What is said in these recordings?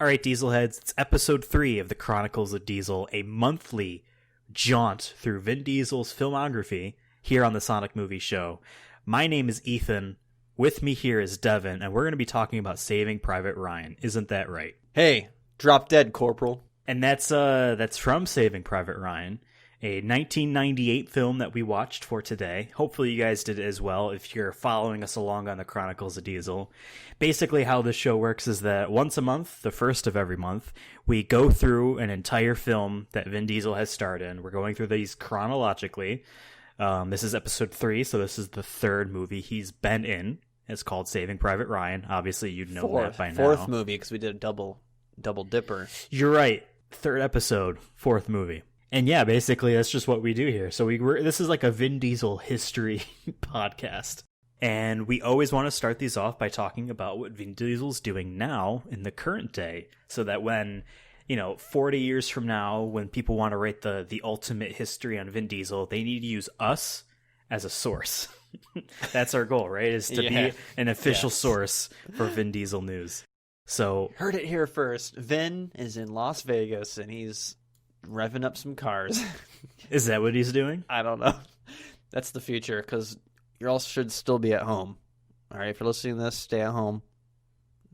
All right, Dieselheads, it's episode 3 of the Chronicles of Diesel, a monthly jaunt through Vin Diesel's filmography here on the Sonic Movie Show. My name is Ethan. With me here is Devin, and we're going to be talking about Saving Private Ryan. Isn't that right? Hey, drop dead, Corporal. And that's from Saving Private Ryan, a 1998 film that we watched for today. Hopefully you guys did as well if you're following us along on the Chronicles of Diesel. Basically how this show works is that once a month, the first of every month, we go through an entire film that Vin Diesel has starred in. We're going through these chronologically. This is episode 3, so this is the third movie he's been in. It's called Saving Private Ryan. Obviously you'd know that by now. Fourth movie, because we did a double dipper. You're right. Third episode, fourth movie. And yeah, basically that's just what we do here. So this is like a Vin Diesel history podcast. And we always want to start these off by talking about what Vin Diesel's doing now in the current day. So that when, 40 years from now, when people want to write the ultimate history on Vin Diesel, they need to use us as a source. That's our goal, right? Is to be an official source for Vin Diesel news. So heard it here first. Vin is in Las Vegas and he's revving up some cars. Is that what he's doing? I don't know. That's the future, because you all should still be at home. All right, if you're listening to this, stay at home.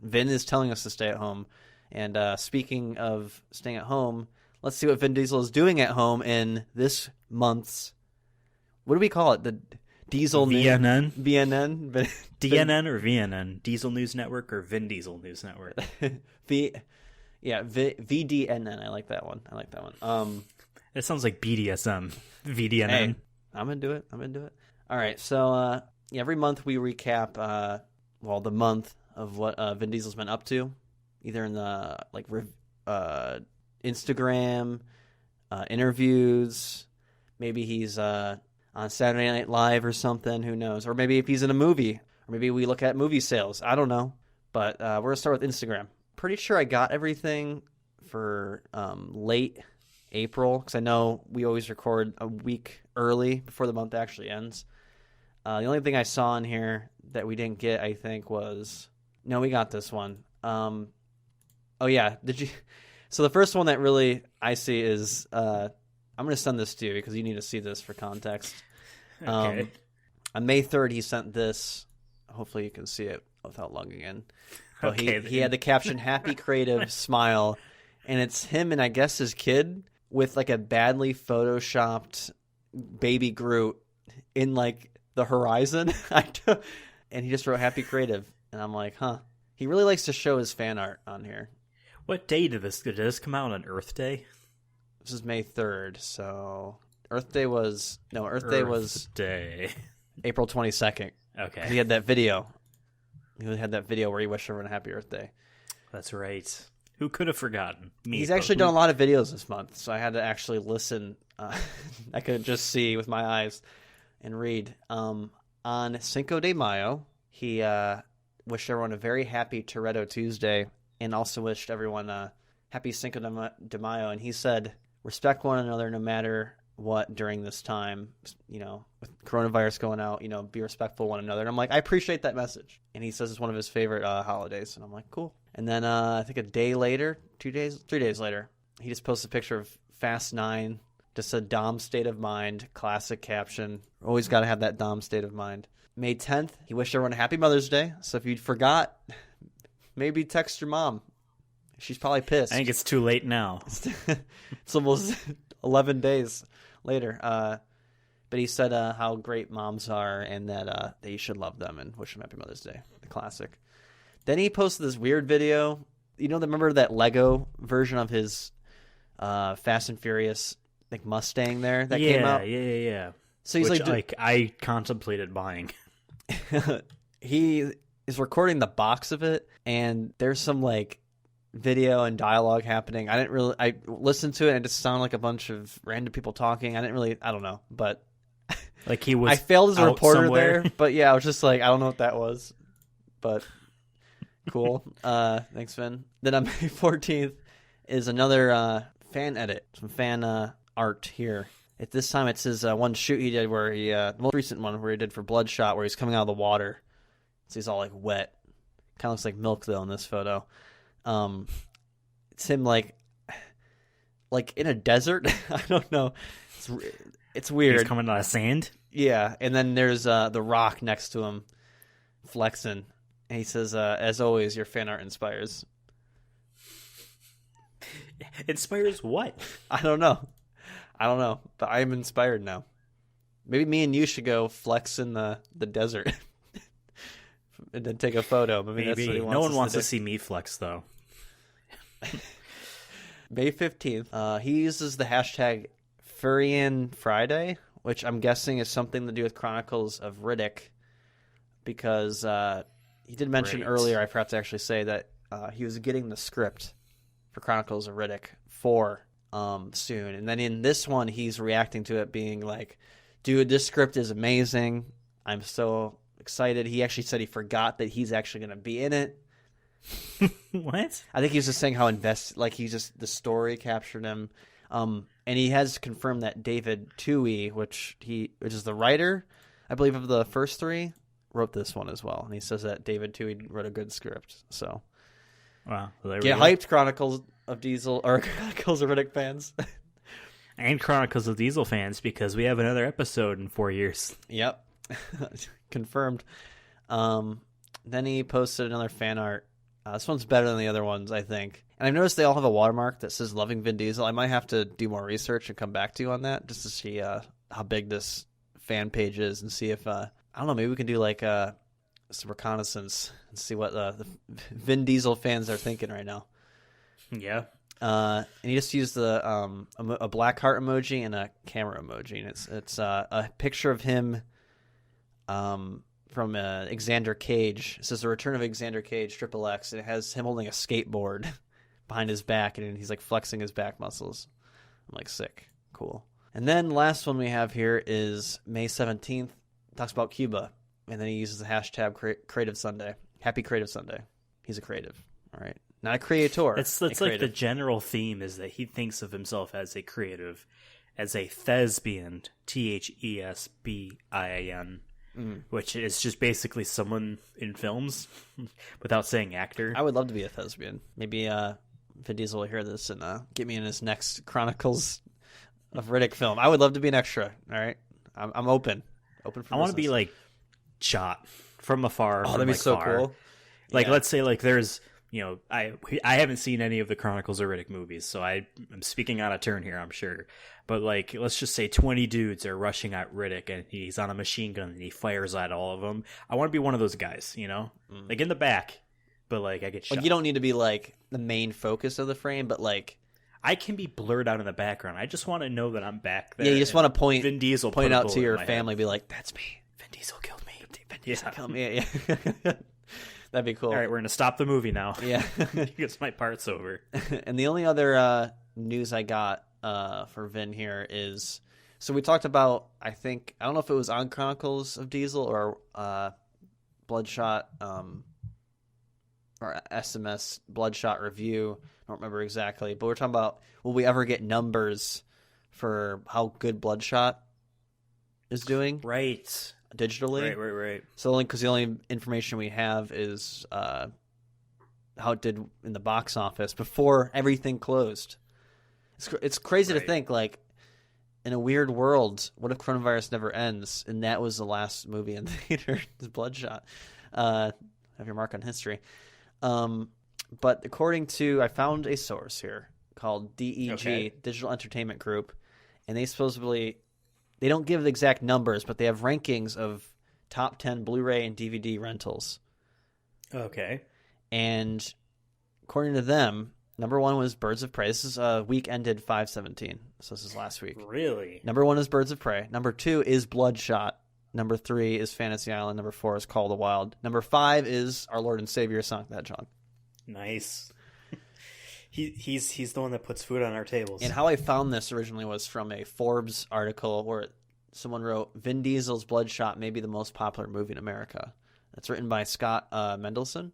Vin is telling us to stay at home. And speaking of staying at home, let's see what Vin Diesel is doing at home in this month's, what do we call it? The Diesel VNN? VNN? DNN or VNN? Diesel News Network or Vin Diesel News Network? VDNN. I like that one. It sounds like BDSM. VDNN. Hey, I'm into it. All right, so every month we recap, the month of what Vin Diesel's been up to, either in the Instagram, interviews, maybe he's on Saturday Night Live or something, who knows, or maybe if he's in a movie, or maybe we look at movie sales. I don't know, but we're gonna start with Instagram. Pretty sure I got everything for late April, because I know we always record a week early before the month actually ends. The only thing I saw in here that we didn't get, I think, we got this one. Oh yeah, did you? So the first one that really I see is I'm going to send this to you because you need to see this for context. Okay. On May 3rd, he sent this. Hopefully you can see it without logging in. But he had the caption, "Happy Creative Smile," and it's him and I guess his kid with like a badly photoshopped baby Groot in like the horizon. And he just wrote "Happy Creative," and I'm like, huh. He really likes to show his fan art on here. What day did this come out on Earth Day? This is May 3rd, so Earth Day was April 22nd. Okay. He had that video. He had that video where he wished everyone a happy Earth Day. That's right. Who could have forgotten? Me. He's actually done a lot of videos this month, so I had to actually listen. I could just see with my eyes and read. On Cinco de Mayo, he wished everyone a very happy Toretto Tuesday, and also wished everyone a happy Cinco de Mayo. And he said, respect one another no matter what during this time, with coronavirus going out, be respectful of one another. And I'm like, I appreciate that message. And he says it's one of his favorite holidays. And I'm like, cool. And then I think 3 days later, he just posted a picture of Fast 9, just a Dom state of mind, classic caption. Always got to have that Dom state of mind. May 10th, he wished everyone a happy Mother's Day. So if you forgot, maybe text your mom. She's probably pissed. I think it's too late now. It's almost 11 days later. But he said how great moms are and that you should love them and wish them happy Mother's Day. The classic. Then he posted this weird video. Remember that Lego version of his Fast and Furious Mustang there that came out? Yeah. So he's I contemplated buying. He is recording the box of it, and there's some video and dialogue happening. I listened to it and it just sounded like a bunch of random people talking. I don't know, but he was I failed as a reporter somewhere. there, but yeah, I was just I don't know what that was, but cool. Thanks, Vin. Then on May 14th is another fan edit, some fan art here. At this time, it's his one shoot he did where the most recent one where he did for Bloodshot, where he's coming out of the water. So he's all wet. Kind of looks like milk though in this photo. It's him like in a desert. I don't know. It's weird. He's coming out of sand. Yeah, and then there's the Rock next to him, flexing, and he says, "As always, your fan art inspires." Inspires what? I don't know, but I'm inspired now. Maybe me and you should go flex in the desert, and then take a photo. Maybe that's what he wants. No one wants to to see me flex though. May 15th, he uses the hashtag Furian Friday, which I'm guessing is something to do with Chronicles of Riddick, because he did mention earlier, I forgot to actually say that he was getting the script for Chronicles of Riddick 4 soon. And then in this one, he's reacting to it being like, dude, this script is amazing. I'm so excited. He actually said he forgot that he's actually going to be in it. What? I think he was just saying how the story captured him. And he has confirmed that David Twohy, which is the writer, I believe, of the first 3, wrote this one as well. And he says that David Twohy wrote a good script. So, wow, well, get hyped, Chronicles of Diesel or Chronicles of Riddick fans, and Chronicles of Diesel fans, because we have another episode in 4 years. Yep, confirmed. Then he posted another fan art. This one's better than the other ones, I think. And I've noticed they all have a watermark that says "Loving Vin Diesel." I might have to do more research and come back to you on that, just to see how big this fan page is, and see if I don't know, maybe we can do like some reconnaissance and see what the Vin Diesel fans are thinking right now. Yeah. And he just used a black heart emoji and a camera emoji, and it's a picture of him from Xander Cage. It says "The Return of Xander Cage, XXX," and it has him holding a skateboard behind his back, and he's like flexing his back muscles. I'm like, sick, cool. And then last one we have here is May 17th. Talks about Cuba, and then he uses the hashtag Creative Sunday. Happy Creative Sunday. He's a creative, all right, not a creator. It's like the general theme is that he thinks of himself as a creative, as a thespian, Thesbian. Which is just basically someone in films without saying actor. I would love to be a thespian. Maybe Vin Diesel will hear this and get me in his next Chronicles of Riddick film. I would love to be an extra. All right, I'm open. Open for I want to be like shot from afar. Oh, that'd be so far. cool. Like, Yeah. let's say like there's, I haven't seen any of the Chronicles of Riddick movies, so I'm speaking on a turn here, I'm sure. But like, let's just say 20 dudes are rushing at Riddick, and he's on a machine gun and he fires at all of them. I want to be one of those guys, like in the back, but like I get shot. Like, you don't need to be like the main focus of the frame, but like I can be blurred out in the background. I just want to know that I'm back there. yeah, you just want to point Vin Diesel point put a out bullet to in your my family, head. be like, "That's me. Vin Diesel killed me. Vin Diesel killed me." Yeah. That'd be cool. All right, we're gonna stop the movie now. Yeah. Because my part's over. And the only other news I got for Vin here is, so we talked about, I don't know if it was on Chronicles of Diesel or Bloodshot or SMS Bloodshot review. I don't remember exactly, but we're talking about, will we ever get numbers for how good Bloodshot is doing Right. digitally? Right. So because the only information we have is how it did in the box office before everything closed. It's crazy to think, like, in a weird world, what if coronavirus never ends and that was the last movie in theater? Is Bloodshot. Have your mark on history. But according to, I found a source here called DEG, Digital Entertainment Group, and they supposedly, they don't give the exact numbers, but they have rankings of top 10 Blu-ray and DVD rentals. Okay. And according to them, number 1 was Birds of Prey. This is week ended 5/17, so this is last week. Really? Number 1 is Birds of Prey. Number 2 is Bloodshot. Number 3 is Fantasy Island. Number 4 is Call of the Wild. Number 5 is Our Lord and Savior, Sonic the Hedgehog. Nice. He's the one that puts food on our tables. And how I found this originally was from a Forbes article where someone wrote, Vin Diesel's Bloodshot may be the most popular movie in America. That's written by Scott Mendelson.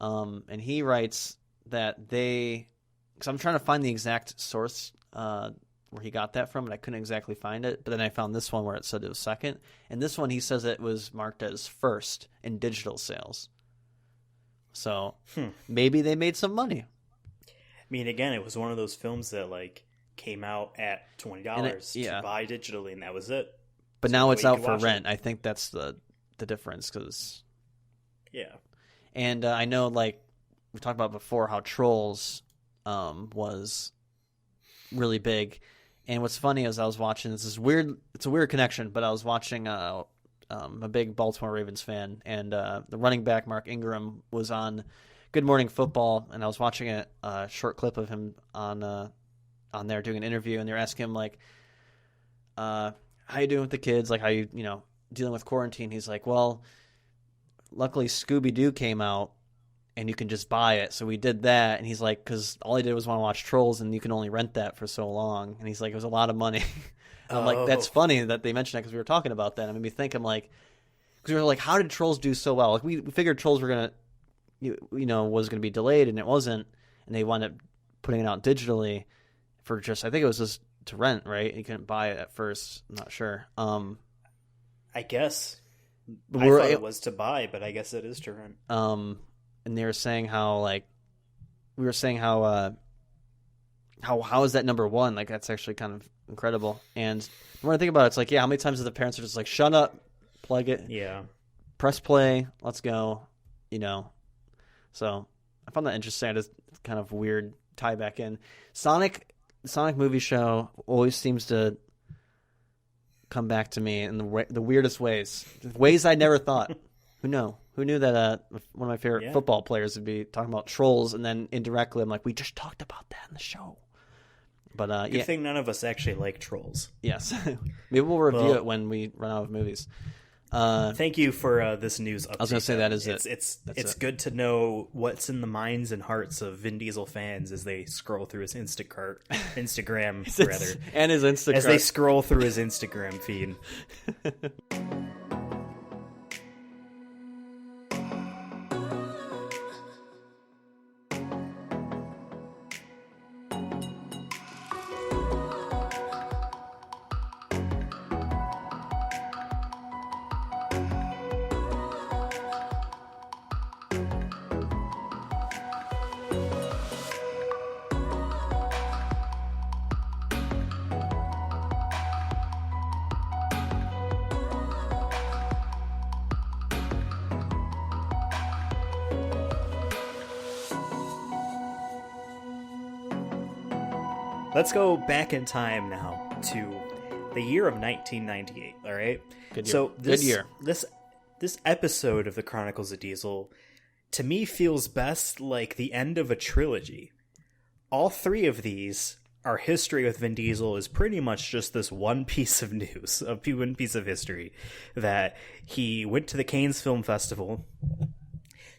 And he writes that because I'm trying to find the exact source where he got that from, and I couldn't exactly find it. But then I found this one where it said it was second. And this one, he says it was marked as first in digital sales. So maybe they made some money. mean, again, it was one of those films that like came out at $20 to buy digitally, and that was it. But now it's out for rent. I think that's the difference, because and I know, like we talked about before, how Trolls was really big. And what's funny is I was watching, it's a weird connection, but I was watching a big Baltimore Ravens fan, and the running back Mark Ingram was on Good Morning Football, and I was watching a short clip of him on there doing an interview, and they're asking him, like, how you doing with the kids? Like, how you dealing with quarantine? He's like, well, luckily Scooby-Doo came out, and you can just buy it. So we did that. And he's like, because all I did was want to watch Trolls, and you can only rent that for so long. And he's like, it was a lot of money. And I'm like, that's funny that they mentioned that, because we were talking about that. And it made me think, I'm like, because we were like, how did Trolls do so well? Like, we figured Trolls were going to, was going to be delayed, and it wasn't. And they wound up putting it out digitally for just, I think it was just to rent, right? You couldn't buy it at first. I'm not sure. I guess. I thought it was to buy, but I guess it is to rent. And they were saying how, like, we were saying how is that number one? Like, that's actually kind of incredible. And the more I think about it, it's like, yeah, how many times do the parents are just like, shut up, plug it, press play, let's go, So I found that interesting. It's kind of weird tie back in. Sonic movie show always seems to come back to me in the weirdest ways I never thought. Who knew that one of my favorite football players would be talking about Trolls, and then indirectly I'm like, we just talked about that in the show. But good thing none of us actually like Trolls. Yes. Maybe we'll review it when we run out of movies. Thank you for this news update. I was going to say that is it's good to know what's in the minds and hearts of Vin Diesel fans as they scroll through his Instagram rather, and his Instagram, as they scroll through his Instagram feed. Let's go back in time now to the year of 1998, all right? Good year. So Good year. This episode of the Chronicles of Diesel, to me, feels best like the end of a trilogy. All three of these, our history with Vin Diesel is pretty much just this one piece of news, one piece of history, that he went to the Cannes Film Festival,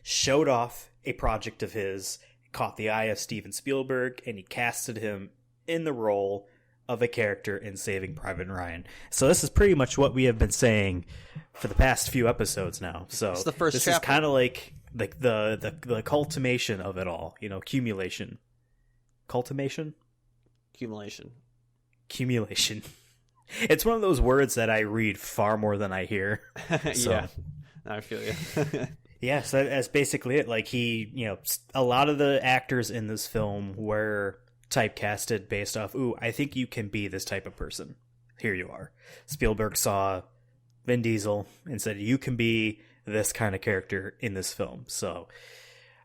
showed off a project of his, caught the eye of Steven Spielberg, and he casted him in the role of a character in Saving Private Ryan. So this is pretty much what we have been saying for the past few episodes now. So it's the first this chapter. Is kind of like the culmination of it all, accumulation. Cultivation? Accumulation. It's one of those words that I read far more than I hear. So. Yeah, I feel you. Yeah, so that's basically it. Like a lot of the actors in this film were typecasted based off, I think you can be this type of person. Here you are. Spielberg saw Vin Diesel and said, you can be this kind of character in this film. So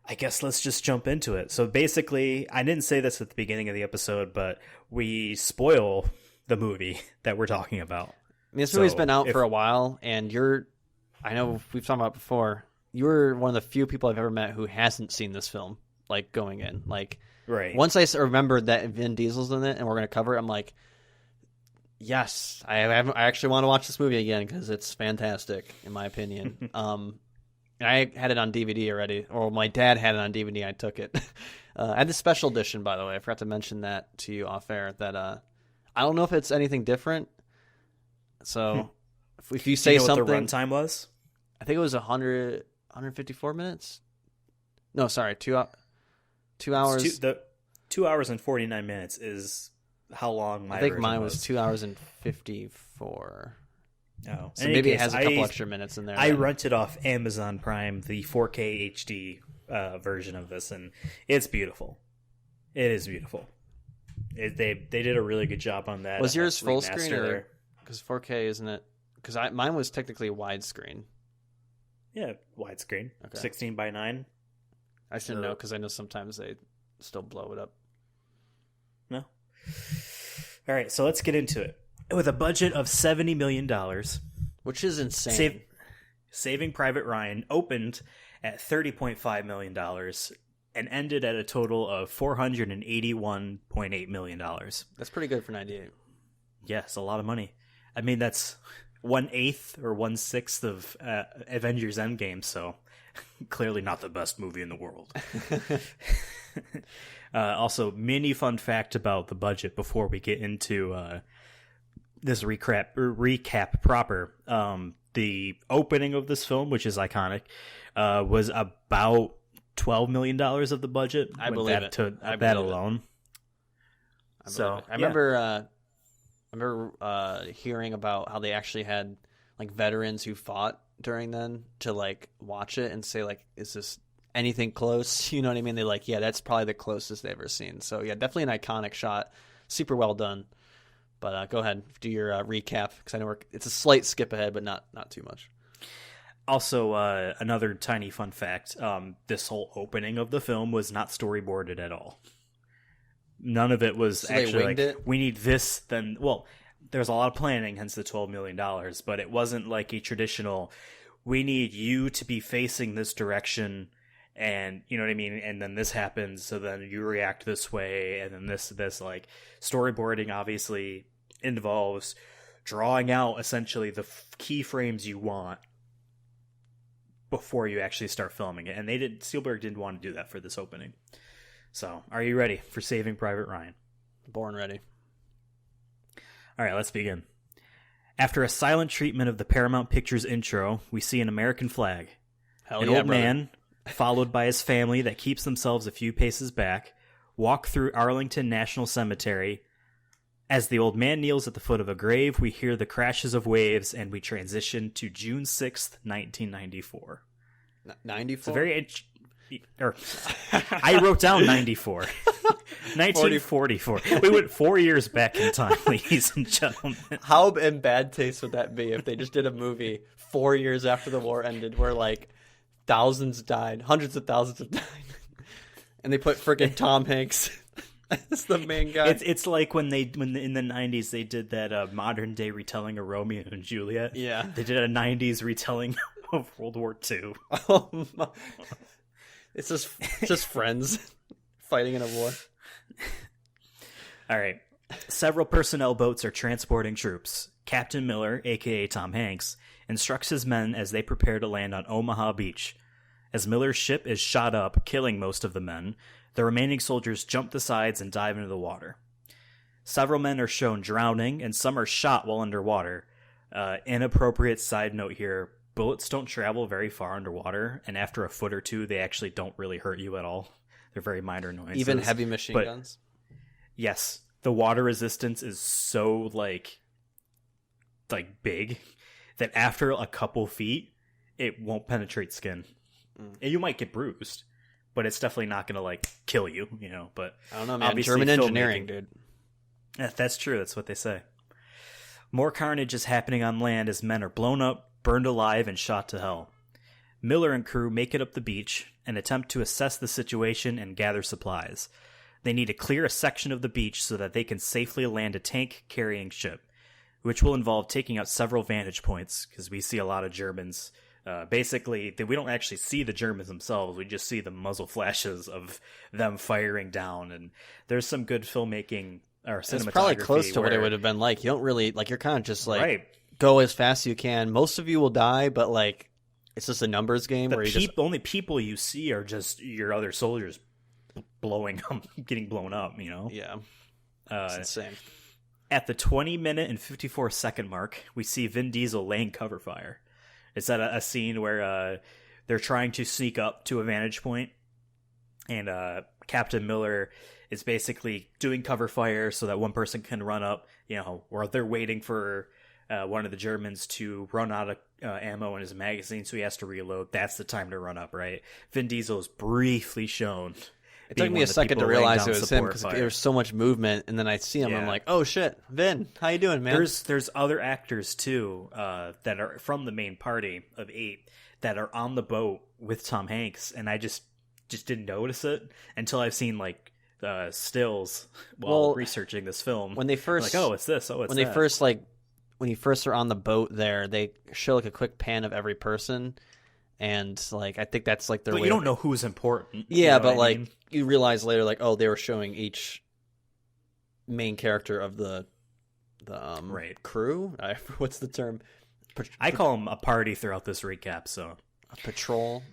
I guess let's just jump into it. So basically, I didn't say this at the beginning of the episode, but we spoil the movie that we're talking about. I mean, this movie's been out for a while, and I know we've talked about it before, you're one of the few people I've ever met who hasn't seen this film, like, going in. Like, right. Once I remembered that Vin Diesel's in it and we're going to cover it, I'm like, yes, I actually want to watch this movie again because it's fantastic, in my opinion. And I had it on DVD already, or my dad had it on DVD. I took it. I had the special edition, by the way. I forgot to mention that to you off air. That I don't know if it's anything different. So if you say something, what the runtime was? I think it was 154 minutes. No, sorry, 2 hours. 2 hours and 49 minutes is how long my version was. Mine was 2 hours and 54. Oh, so maybe it has a couple extra minutes in there. I rented off Amazon Prime the 4K HD version of this, and it's beautiful. It is beautiful. They did a really good job on that. Was yours full remaster screen or there. because 4K isn't it? Because mine was technically widescreen. Yeah, widescreen, Okay. 16 by 9. I should know because I know sometimes they still blow it up. No. All right, so let's get into it. With a budget of $70 million, Which is insane. Saving Private Ryan opened at $30.5 million and ended at a total of $481.8 million. That's pretty good for 98. Yes, a lot of money. I mean, that's 1/8 or 1/6 of Avengers Endgame, so clearly not the best movie in the world. Also, mini fun fact about the budget before we get into this recap proper. The opening of this film, which is iconic, was about $12 million of the budget. I believe that, it. To I that believe it. alone. I remember hearing about how they actually had like veterans who fought during then to like watch it and say like, is this anything close? You know what I mean? They're like, yeah, that's probably the closest they've ever seen. So yeah, definitely an iconic shot. Super well done. But go ahead, do your recap because I know it's a slight skip ahead, but not too much. Also, another tiny fun fact: this whole opening of the film was not storyboarded at all. None of it was So they actually winged like, it? we need this. Then, well, there's a lot of planning, hence the $12 million. But it wasn't like a traditional. We need you to be facing this direction, and you know what I mean. And then this happens, so then you react this way, and then this like storyboarding obviously involves drawing out essentially the key frames you want before you actually start filming it. And Spielberg didn't want to do that for this opening. So, are you ready for Saving Private Ryan? Born ready. All right, let's begin. After a silent treatment of the Paramount Pictures intro, we see an American flag. Hell An yeah, old brother. man, followed by his family that keeps themselves a few paces back, walk through Arlington National Cemetery. As the old man kneels at the foot of a grave, we hear the crashes of waves, and we transition to June 6th, 1994. 94? It's a very... I wrote down 94. 1944. We went 4 years back in time, ladies and gentlemen. How in bad taste would that be if they just did a movie 4 years after the war ended where like thousands died, hundreds of thousands have died, and they put friggin' Tom Hanks as the main guy? It's like when in the 90s they did that modern day retelling of Romeo and Juliet. Yeah. They did a 90s retelling of World War II. Oh my. It's just friends fighting in a war. All right. Several personnel boats are transporting troops. Captain Miller, a.k.a. Tom Hanks, instructs his men as they prepare to land on Omaha Beach. As Miller's ship is shot up, killing most of the men, the remaining soldiers jump the sides and dive into the water. Several men are shown drowning, and some are shot while underwater. Inappropriate side note here, bullets don't travel very far underwater, and after a foot or two, they actually don't really hurt you at all. They're very minor noises. Even heavy machine guns? Yes. The water resistance is so, like big that after a couple feet, it won't penetrate skin. And you might get bruised, but it's definitely not going to, like, kill you, you know. But I don't know, man. obviously German engineering, dude. Yeah, that's true. That's what they say. More carnage is happening on land as men are blown up, burned alive, and shot to hell. Miller and crew make it up the beach and attempt to assess the situation and gather supplies. They need to clear a section of the beach so that they can safely land a tank-carrying ship, which will involve taking out several vantage points, because we see a lot of Germans. Basically, we don't actually see the Germans themselves. We just see the muzzle flashes of them firing down, and there's some good filmmaking or cinematography. It's probably close to what it would have been like. You don't really, like, you're kind of just like, right. Go as fast as you can. Most of you will die, but like, it's just a numbers game where you only people you see are just your other soldiers blowing up, getting blown up, you know? Yeah. It's insane. At the 20-minute and 54-second mark, we see Vin Diesel laying cover fire. It's at a scene where they're trying to sneak up to a vantage point, and Captain Miller is basically doing cover fire so that one person can run up, you know, or they're waiting for one of the Germans to run out of ammo in his magazine, so he has to reload. That's the time to run up, right? Vin Diesel is briefly shown It took me a second to realize it was him because there was so much movement, and then I see him, and I'm like, oh shit, Vin, how you doing, man? There's other actors too that are from the main party of 8 that are on the boat with Tom Hanks, and I just didn't notice it until I've seen like stills while researching this film. When they first like, oh, it's this, oh, it's when that. they first when you first are on the boat there, they show like a quick pan of every person. And like I think that's like their but way. You don't know who's important. Yeah, you know but like mean? You realize later, like, oh, they were showing each main character of the crew. What's the term? I call them a party throughout this recap. So a patrol.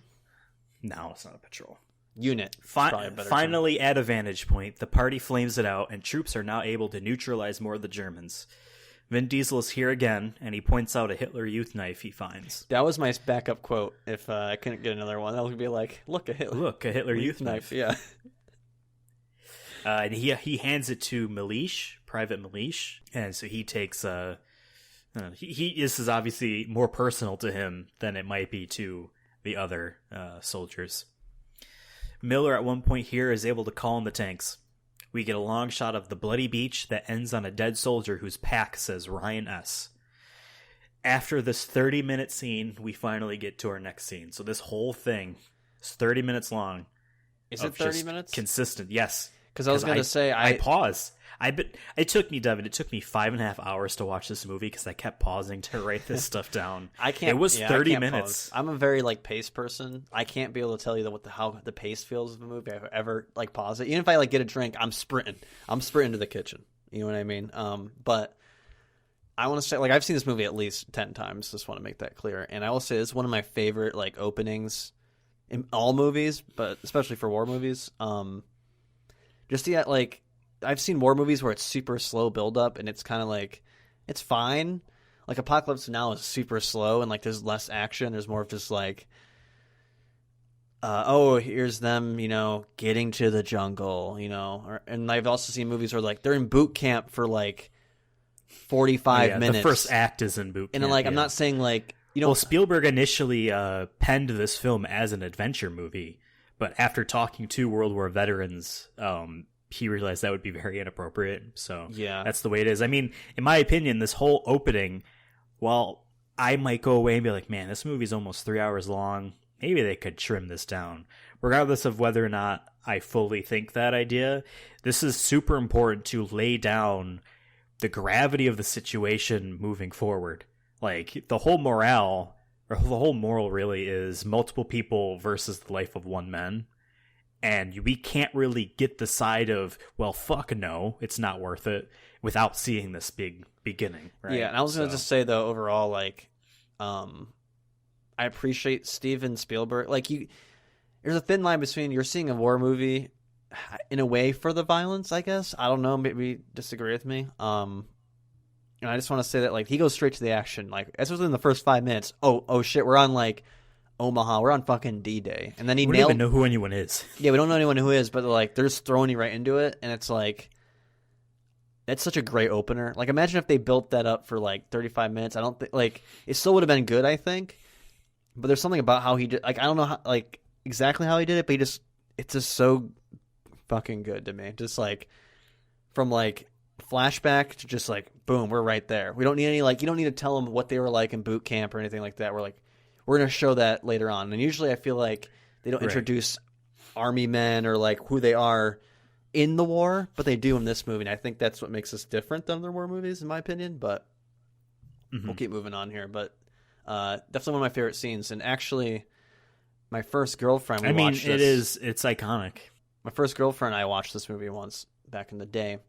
No, it's not a patrol. Unit. Finally, at a vantage point, the party flames it out, and troops are now able to neutralize more of the Germans. Vin Diesel is here again, and he points out a Hitler Youth knife he finds. That was my backup quote. If I couldn't get another one, that would be like, "Look, a Hitler Youth knife." Yeah. And he hands it to Private Milish, and so he takes this is obviously more personal to him than it might be to the other soldiers. Miller at one point here is able to call in the tanks. We get a long shot of the bloody beach that ends on a dead soldier whose pack says Ryan S. After this 30-minute scene, we finally get to our next scene. So this whole thing is 30 minutes long. Is it 30 minutes? Consistent, yes. Because I was going to say... I paused. It took me 5.5 hours to watch this movie because I kept pausing to write this stuff down. It was 30 minutes. Pause. I'm a very pace person. I can't be able to tell you how the pace feels of a movie. I ever pause it. Even if I get a drink, I'm sprinting. I'm sprinting to the kitchen. You know what I mean? But I want to say I've seen this movie at least 10 times. Just want to make that clear. And I will say it's one of my favorite openings in all movies, but especially for war movies. I've seen war movies where it's super slow build up and it's kind of it's fine. Like Apocalypse Now is super slow and there's less action. There's more of just here's them, getting to the jungle, and I've also seen movies where they're in boot camp for 45 minutes. The first act is in boot camp. And I'm not saying well, Spielberg initially penned this film as an adventure movie, but after talking to World War veterans, he realized that would be very inappropriate. So yeah, that's the way it is. I mean, in my opinion, this whole opening, while I might go away and be like, man, this movie's almost 3 hours long. Maybe they could trim this down. Regardless of whether or not I fully think that idea, this is super important to lay down the gravity of the situation moving forward. The whole morale, or the whole moral really is multiple people versus the life of one man. And we can't really get the side of, well, fuck no, it's not worth it, without seeing this big beginning, right? Yeah, and I was going to just say, though, overall, I appreciate Steven Spielberg. There's a thin line between you're seeing a war movie in a way for the violence, I guess. I don't know, maybe disagree with me. And I just want to say that, he goes straight to the action. As within the first 5 minutes, oh shit, we're on, Omaha, we're on fucking D-Day. And then we don't even know who anyone is. Yeah, we don't know anyone who is, but they're just throwing you right into it, and it's that's such a great opener. Imagine if they built that up for 35 minutes. I don't think it still would have been good, I think. But there's something about how he did. I don't know how exactly how he did it, but it's just so fucking good to me. Just from flashback to just boom, we're right there. We don't need any you don't need to tell them what they were like in boot camp or anything like that. We're going to show that later on. And usually I feel like they don't introduce army men or who they are in the war, but they do in this movie. And I think that's what makes us different than other war movies, in my opinion. But we'll keep moving on here. But definitely one of my favorite scenes. And actually, my first girlfriend, watched this. It's iconic. My first girlfriend and I watched this movie once back in the day.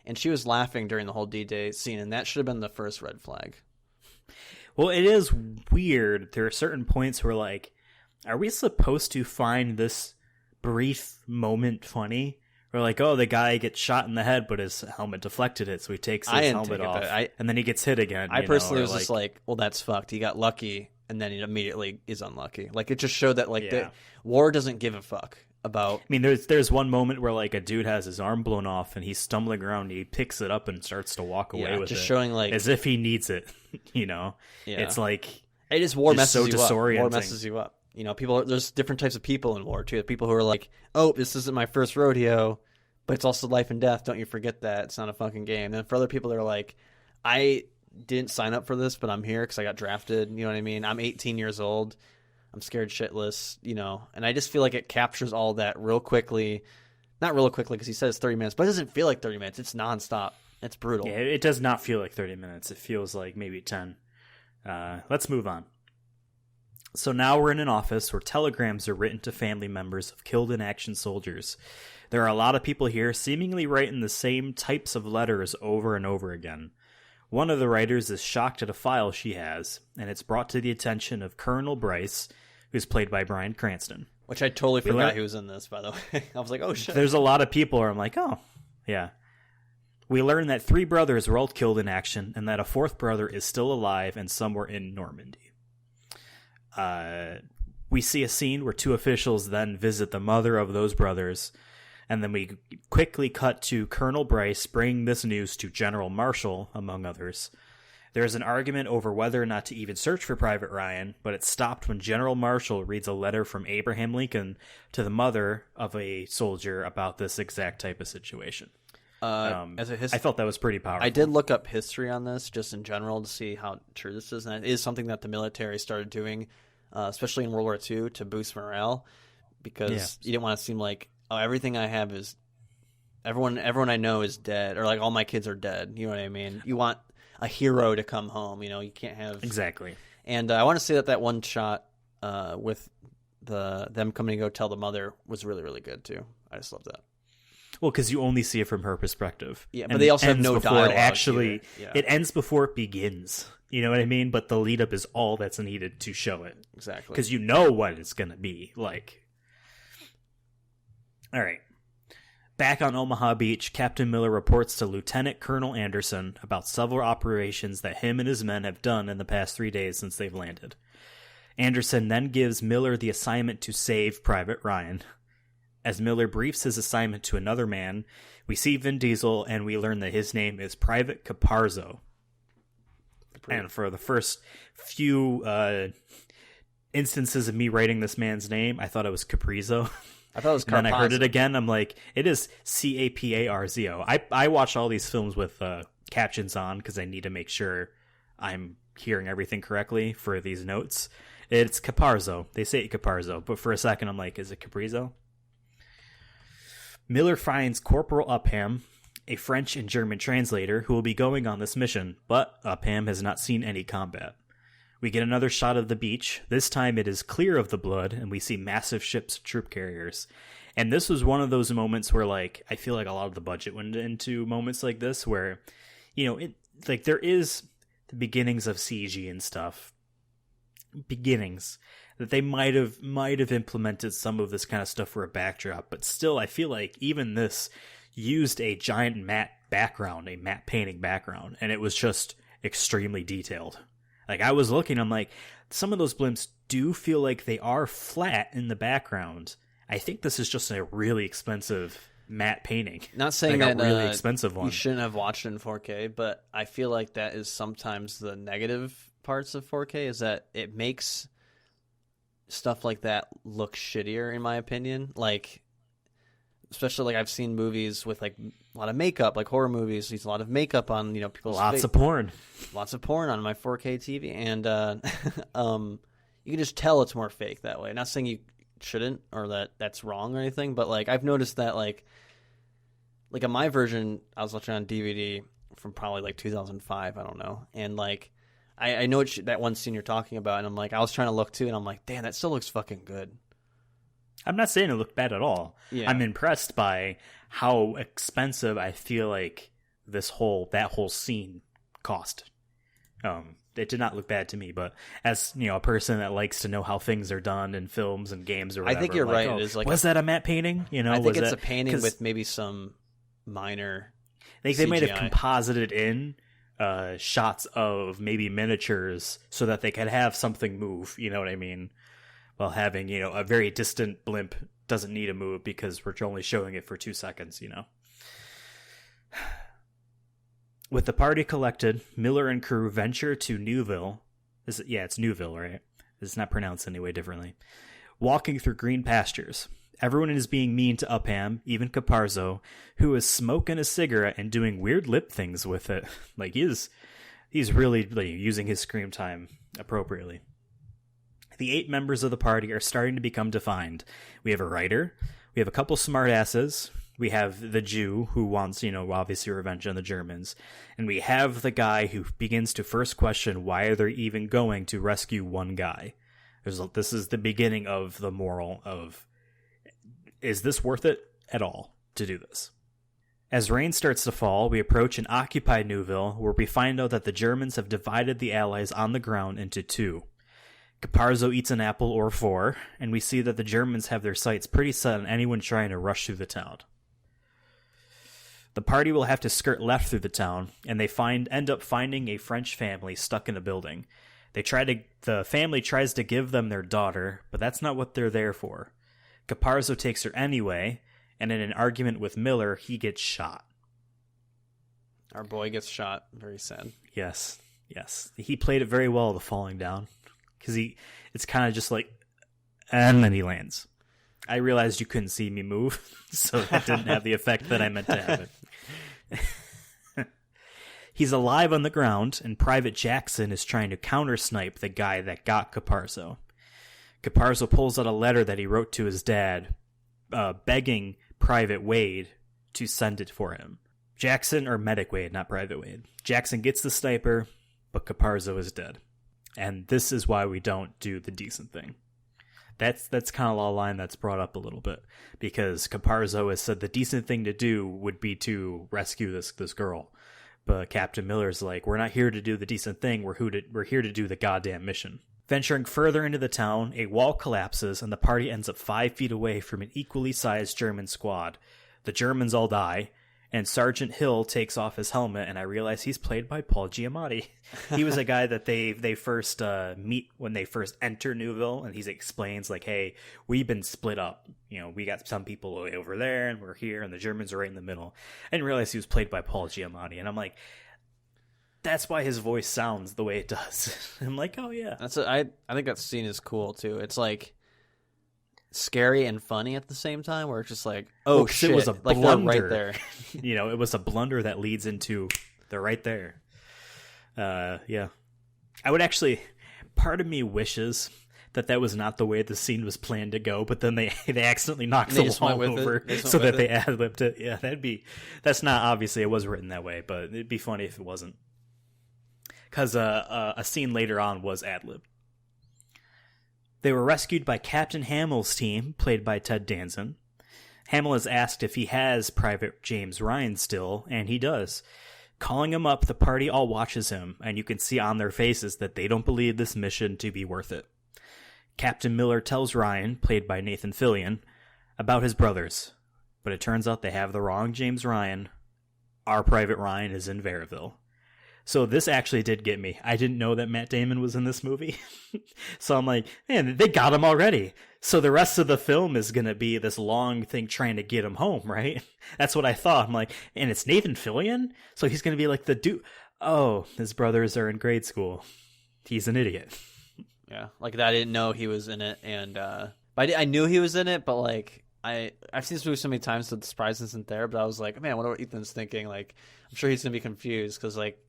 And she was laughing during the whole D-Day scene. And that should have been the first red flag. Well, it is weird. There are certain points where, are we supposed to find this brief moment funny? Or oh, the guy gets shot in the head, but his helmet deflected it, so he takes his helmet off, and then he gets hit again. I personally was just well, that's fucked. He got lucky, and then he immediately is unlucky. It just showed that, the war doesn't give a fuck about... I mean, there's one moment where, a dude has his arm blown off, and he's stumbling around, and he picks it up and starts to walk away with just it. Showing, as if he needs it, Yeah. It's it is war messes so you disorienting. Up. War messes you up. You know, there's different types of people in war too. People who are like, oh, this isn't my first rodeo, but it's also life and death. Don't you forget that. It's not a fucking game. And for other people that are like, I didn't sign up for this, but I'm here because I got drafted. You know what I mean? I'm 18 years old. I'm scared shitless, you know, and I just feel like it captures all that real quickly. Not real quickly because he says 30 minutes, but it doesn't feel like 30 minutes. It's nonstop. It's brutal. Yeah, it does not feel like 30 minutes. It feels like maybe 10. Let's move on. So now we're in an office where telegrams are written to family members of killed in action soldiers. There are a lot of people here seemingly writing the same types of letters over and over again. One of the writers is shocked at a file she has, and it's brought to the attention of Colonel Bryce, who's played by Bryan Cranston. Which I totally forgot he was in this, by the way. I was like, oh shit. There's a lot of people where I'm like, oh, yeah. We learn that 3 brothers were all killed in action, and that a 4th brother is still alive and somewhere in Normandy. We see a scene where 2 officials then visit the mother of those brothers, and then we quickly cut to Colonel Bryce bringing this news to General Marshall, among others. There is an argument over whether or not to even search for Private Ryan, but it's stopped when General Marshall reads a letter from Abraham Lincoln to the mother of a soldier about this exact type of situation. I felt that was pretty powerful. I did look up history on this, just in general, to see how true this is, and it is something that the military started doing, especially in World War II, to boost morale, because you didn't want to seem like, oh, everything I have is, everyone I know is dead, or like all my kids are dead. You know what I mean? You want a hero to come home. You know, you can't have exactly. And I want to say that one shot with them coming to go tell the mother was really, really good too. I just love that. Well, because you only see it from her perspective. Yeah, but they also have no dialogue. It ends before it begins. You know what I mean? But the lead up is all that's needed to show it. Exactly. Because you know what it's going to be like. All right. Back on Omaha Beach, Captain Miller reports to Lieutenant Colonel Anderson about several operations that him and his men have done in the past 3 days since they've landed. Anderson then gives Miller the assignment to save Private Ryan. As Miller briefs his assignment to another man, we see Vin Diesel and we learn that his name is Private Caparzo. And for the first few instances of me writing this man's name, I thought it was Caprizo. I thought it was Carpazzo. And then I heard it again. I'm like, it is Caparzo. I watch all these films with captions on because I need to make sure I'm hearing everything correctly for these notes. It's Caparzo. They say Caparzo, but for a second I'm like, is it Caprizo? Miller finds Corporal Upham, a French and German translator, who will be going on this mission, but Upham has not seen any combat. We get another shot of the beach. This time it is clear of the blood, and we see massive ships and troop carriers. And this was one of those moments where, like, I feel like a lot of the budget went into moments like this where, you know, it like there is the beginnings of CG and stuff. Beginnings. That they might have implemented some of this kind of stuff for a backdrop, but still, I feel like even this used a giant matte background, a matte painting background, and it was just extremely detailed. Like, I was looking, I'm like, some of those blimps do feel like they are flat in the background. I think this is just a really expensive matte painting. Not saying like that a really expensive one. You shouldn't have watched it in 4K, but I feel like that is sometimes the negative parts of 4K, is that it makes stuff like that look shittier, in my opinion. Like, especially like I've seen movies with like a lot of makeup, like horror movies. There's a lot of makeup on, you know, people's lots of porn on my 4K TV, and you can just tell it's more fake that way. Not saying you shouldn't or that's wrong or anything, but like I've noticed that like on my version, I was watching on DVD from probably like 2005, I don't know, and like I know that one scene you're talking about, and I'm like, I was trying to look too, and I'm like, damn, that still looks fucking good. I'm not saying it looked bad at all. Yeah. I'm impressed by how expensive I feel like that whole scene cost. It did not look bad to me, but as you know, a person that likes to know how things are done in films and games or whatever, I think you're like, right. Oh, it is like was that a matte painting? You know, I think it's a painting with maybe some minor. Like they might have CGI. composited in shots of maybe miniatures so that they could have something move. You know what I mean? While having, you know, a very distant blimp doesn't need to move because we're only showing it for 2 seconds, you know. With the party collected, Miller and crew venture to Newville. It's Newville, right? It's not pronounced any way differently. walking through green pastures. Everyone is being mean to Upham, even Caparzo, who is smoking a cigarette and doing weird lip things with it. Like, he's really using his screen time appropriately. The 8 members of the party are starting to become defined. We have a writer, we have a couple smartasses, we have the Jew who wants, obviously revenge on the Germans, and we have the guy who begins to first question why they're even going to rescue one guy. This is the beginning of the moral of, is this worth it at all to do this? As rain starts to fall, we approach an occupied Neuville, where we find out that the Germans have divided the Allies on the ground into 2. Caparzo eats an apple or 4, and we see that the Germans have their sights pretty set on anyone trying to rush through the town. The party will have to skirt left through the town, and they end up finding a French family stuck in a building. The family tries to give them their daughter, but that's not what they're there for. Caparzo takes her anyway, and in an argument with Miller, he gets shot. Our boy gets shot. Very sad. Yes. He played it very well, the falling down. Because it's kind of just like, and then he lands. I realized you couldn't see me move, so that didn't have the effect that I meant to have it. He's alive on the ground, and Private Jackson is trying to counter-snipe the guy that got Caparzo. Caparzo pulls out a letter that he wrote to his dad, begging Private Wade to send it for him. Medic Wade, not Private Wade. Jackson gets the sniper, but Caparzo is dead. And this is why we don't do the decent thing. That's kind of a line that's brought up a little bit, because Caparzo has said the decent thing to do would be to rescue this girl. But Captain Miller's like, we're not here to do the decent thing, we're here to do the goddamn mission. Venturing further into the town, a wall collapses and the party ends up 5 feet away from an equally sized German squad. The Germans all die, and Sergeant Hill takes off his helmet, and I realize he's played by Paul Giamatti. He was a guy that they first meet when they first enter Neuville, and he explains, like, hey, we've been split up. We got some people way over there, and we're here, and the Germans are right in the middle. I didn't realize he was played by Paul Giamatti, and I'm like, that's why his voice sounds the way it does. I'm like, oh, yeah. I think that scene is cool, too. It's like scary and funny at the same time, where it's just like, oh shit, it was a blunder. Like right there. It was a blunder that leads into they're right there. Yeah, I would actually, part of me wishes that was not the way the scene was planned to go, but then they accidentally knocked the wall over so that they ad-libbed it. Yeah, that's not, obviously it was written that way, but it'd be funny if it wasn't, because a scene later on was ad-libbed. They were rescued by Captain Hamill's team, played by Ted Danson. Hamill is asked if he has Private James Ryan still, and he does. Calling him up, the party all watches him, and you can see on their faces that they don't believe this mission to be worth it. Captain Miller tells Ryan, played by Nathan Fillion, about his brothers, but it turns out they have the wrong James Ryan. Our Private Ryan is in Vareville. So this actually did get me. I didn't know that Matt Damon was in this movie. So I'm like, man, they got him already. So the rest of the film is going to be this long thing trying to get him home, right? That's what I thought. I'm like, and it's Nathan Fillion? So he's going to be like the dude. Oh, his brothers are in grade school. He's an idiot. Yeah, like that. I didn't know he was in it. And but I knew he was in it, but like I've seen this movie so many times that the surprise isn't there. But I was like, man, I wonder what Ethan's thinking. Like, I'm sure he's going to be confused because like,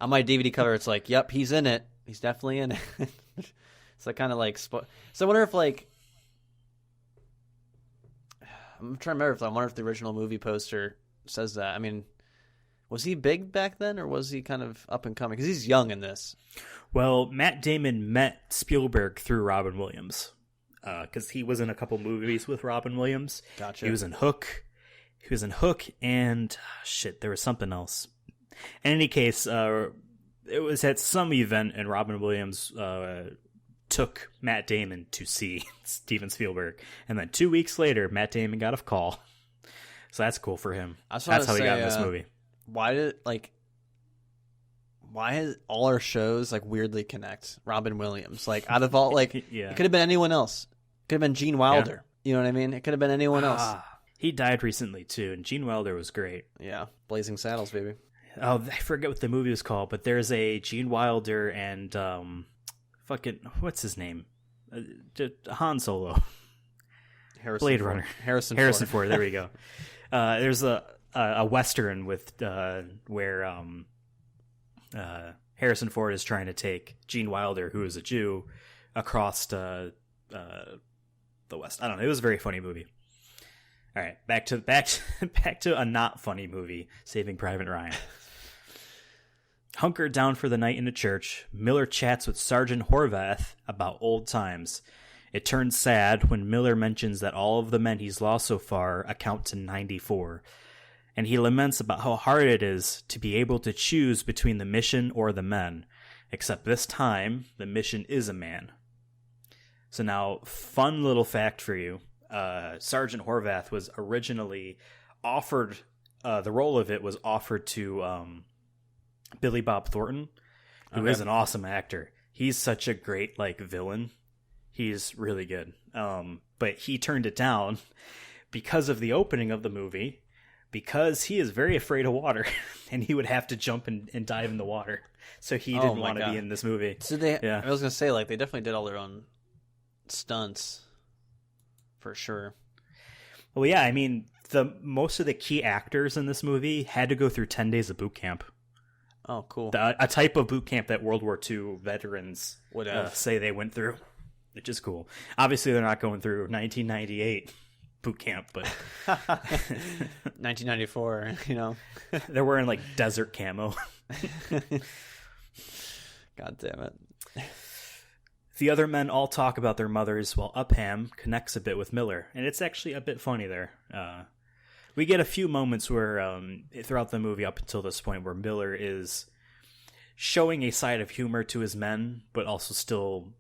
on my DVD cover, it's like, yep, he's in it. He's definitely in it. So I kind of like, so I wonder if like, I'm trying to remember I wonder if the original movie poster says that. I mean, was he big back then, or was he kind of up and coming? Because he's young in this. Well, Matt Damon met Spielberg through Robin Williams, because he was in a couple movies with Robin Williams. Gotcha. He was in Hook. And there was something else. In any case, it was at some event, and Robin Williams took Matt Damon to see Steven Spielberg. And then 2 weeks later, Matt Damon got a call. So that's cool for him. That's how he got in this movie. Why has all our shows like weirdly connect Robin Williams? Like out of all, like yeah. It could have been anyone else. It could have been Gene Wilder. Yeah. You know what I mean? It could have been anyone else. He died recently too, and Gene Wilder was great. Yeah, Blazing Saddles, baby. Oh, I forget what the movie was called, but there's a Gene Wilder and what's his name? Han Solo. Blade Runner. Harrison Ford. There we go. There's a Western with where Harrison Ford is trying to take Gene Wilder, who is a Jew, across the West. I don't know. It was a very funny movie. All right, back to a not funny movie, Saving Private Ryan. Hunkered down for the night in a church, Miller chats with Sergeant Horvath about old times. It turns sad when Miller mentions that all of the men he's lost so far account to 94, and he laments about how hard it is to be able to choose between the mission or the men, except this time, the mission is a man. So now, fun little fact for you. Sergeant Horvath was originally offered, the role of it was offered to Billy Bob Thornton, who is an awesome actor. He's such a great, villain. He's really good. But he turned it down because of the opening of the movie, because he is very afraid of water, and he would have to jump and dive in the water. So he didn't want to be in this movie. So I was going to say, they definitely did all their own stunts. For sure. Well, yeah, I mean, most of the key actors in this movie had to go through 10 days of boot camp. Oh, cool. A type of boot camp that World War II veterans would say they went through, which is cool. Obviously, they're not going through 1998 boot camp, but 1994, they're wearing desert camo. God damn it. The other men all talk about their mothers, while Upham connects a bit with Miller, and it's actually a bit funny there. We get a few moments where, throughout the movie up until this point, where Miller is showing a side of humor to his men, but also still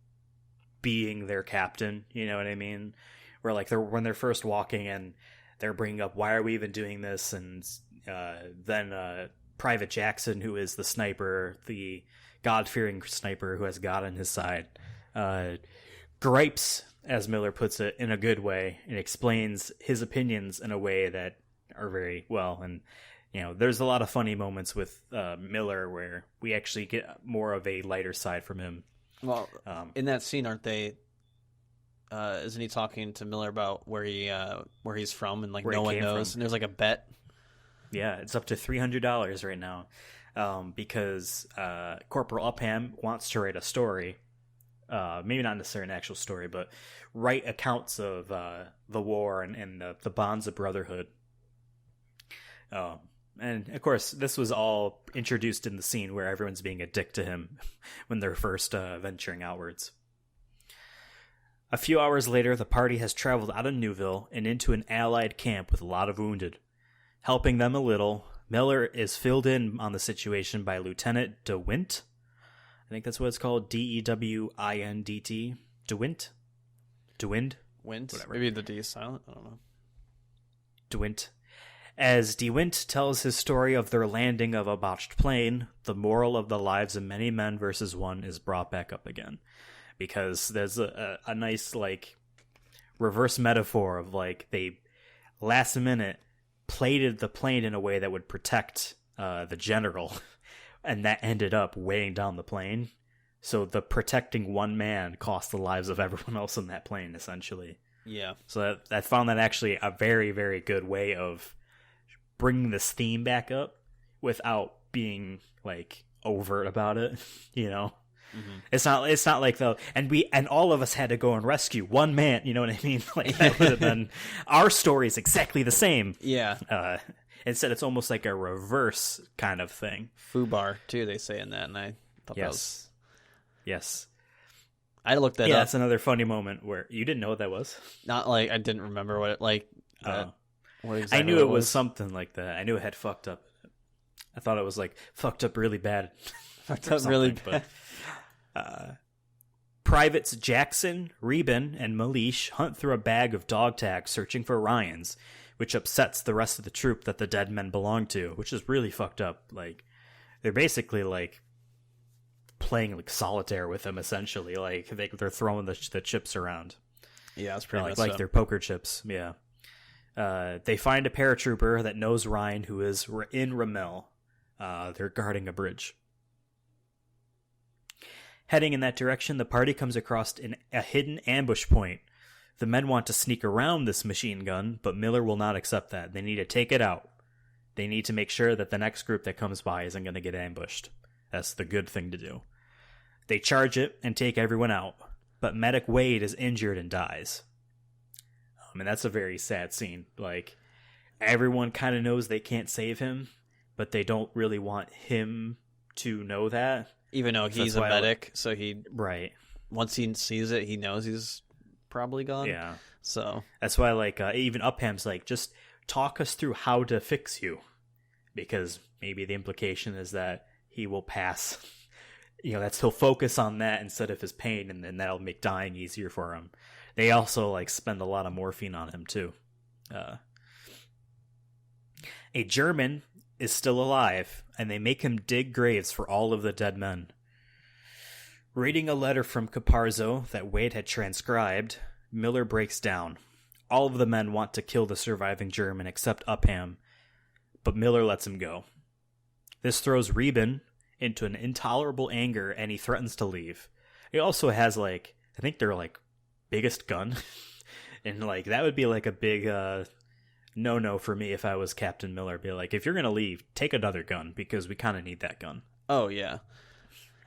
being their captain, you know what I mean? Where, when they're first walking and they're bringing up, why are we even doing this? And then Private Jackson, who is the sniper, the God-fearing sniper who has God on his side, gripes, as Miller puts it, in a good way, and explains his opinions in a way that are very well. And there's a lot of funny moments with Miller where we actually get more of a lighter side from him. Well, in that scene, aren't they? Isn't he talking to Miller about where he's from, and no one knows, and there's a bet? Yeah, it's up to $300 right now, because Corporal Upham wants to write a story. Maybe not necessarily an actual story, but write accounts of the war and the bonds of brotherhood. And of course, this was all introduced in the scene where everyone's being a dick to him when they're first venturing outwards. A few hours later, the party has traveled out of Newville and into an Allied camp with a lot of wounded. Helping them a little, Miller is filled in on the situation by Lieutenant DeWint. I think that's what it's called. DeWindt. DeWind? Whatever. Maybe the D is silent. I don't know. DeWint. As DeWint tells his story of their landing of a botched plane, the moral of the lives of many men versus one is brought back up again. Because there's a nice, reverse metaphor of, they last minute plated the plane in a way that would protect the general. And that ended up weighing down the plane. So the protecting one man cost the lives of everyone else in that plane, essentially. Yeah. So I found that actually a very, very good way of bringing this theme back up without being, overt about it, Mm-hmm. It's not like and all of us had to go and rescue one man, you know what I mean? That would have been our story is exactly the same. Yeah. Instead, it's almost like a reverse kind of thing. Fubar, too, they say in that, and I thought that was... Yes. I looked that up. Yeah, that's another funny moment where you didn't know what that was. Not I didn't remember what it what exactly I knew it was something like that. I knew it had fucked up. I thought it was fucked up really bad. Fucked up really bad. Privates Jackson, Reben, and Malish hunt through a bag of dog tags searching for Ryans, which upsets the rest of the troop that the dead men belong to, which is really fucked up. They're basically playing solitaire with them, essentially. They're throwing the chips around. Yeah, it's pretty like they're poker chips. Yeah. They find a paratrooper that knows Ryan, who is in Ramel. They're guarding a bridge. Heading in that direction, the party comes across a hidden ambush point. The men want to sneak around this machine gun, but Miller will not accept that. They need to take it out. They need to make sure that the next group that comes by isn't going to get ambushed. That's the good thing to do. They charge it and take everyone out, but Medic Wade is injured and dies. And that's a very sad scene. Like, everyone kind of knows they can't save him, but they don't really want him to know that. Even though he's a medic, so right. Once he sees it, he knows he's probably gone. Yeah. So that's why, like, even Upham's like, just talk us through how to fix you, because maybe the implication is that he will pass. He'll focus on that instead of his pain, and then that'll make dying easier for him. They also like spend a lot of morphine on him too. A German is still alive, and they make him dig graves for all of the dead men. Reading a letter from Caparzo that Wade had transcribed, Miller breaks down. All of the men want to kill the surviving German except Upham, but Miller lets him go. This throws Reben into an intolerable anger, and he threatens to leave. He also has, like, I think they're, like, biggest gun. And, like, that would be, like, a big no-no for me if I was Captain Miller. Be like, if you're going to leave, take another gun, because we kind of need that gun. Oh, yeah.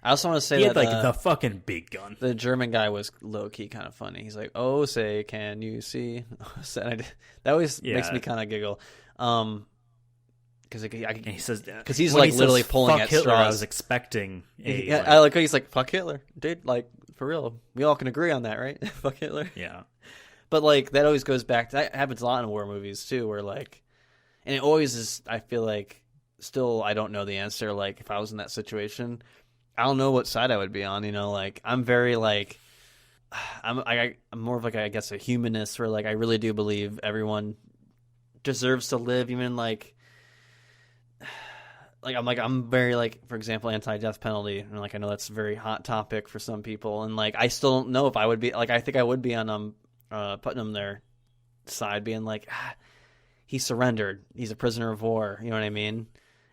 I also want to say he that... had, like, the fucking big gun. The German guy was low-key kind of funny. He's like, oh, say, can you see? That always makes me kind of giggle. Because he says, because he's like literally pulling at Hitler, straws. I was expecting. I like how he's like, fuck Hitler, dude. Like, for real, we all can agree on that, right? Fuck Hitler. Yeah. But like that always goes back. That happens a lot in war movies too, where like, and it always is. I feel like still I don't know the answer. Like if I was in that situation, I don't know what side I would be on. Like I'm very like, I'm more of like I guess a humanist, where like I really do believe everyone deserves to live, even like I'm very like, for example, anti-death penalty, and like I know that's a very hot topic for some people, and like I still don't know if I would be like, I think I would be on Putnam their side, being like, he surrendered, he's a prisoner of war, you know what I mean?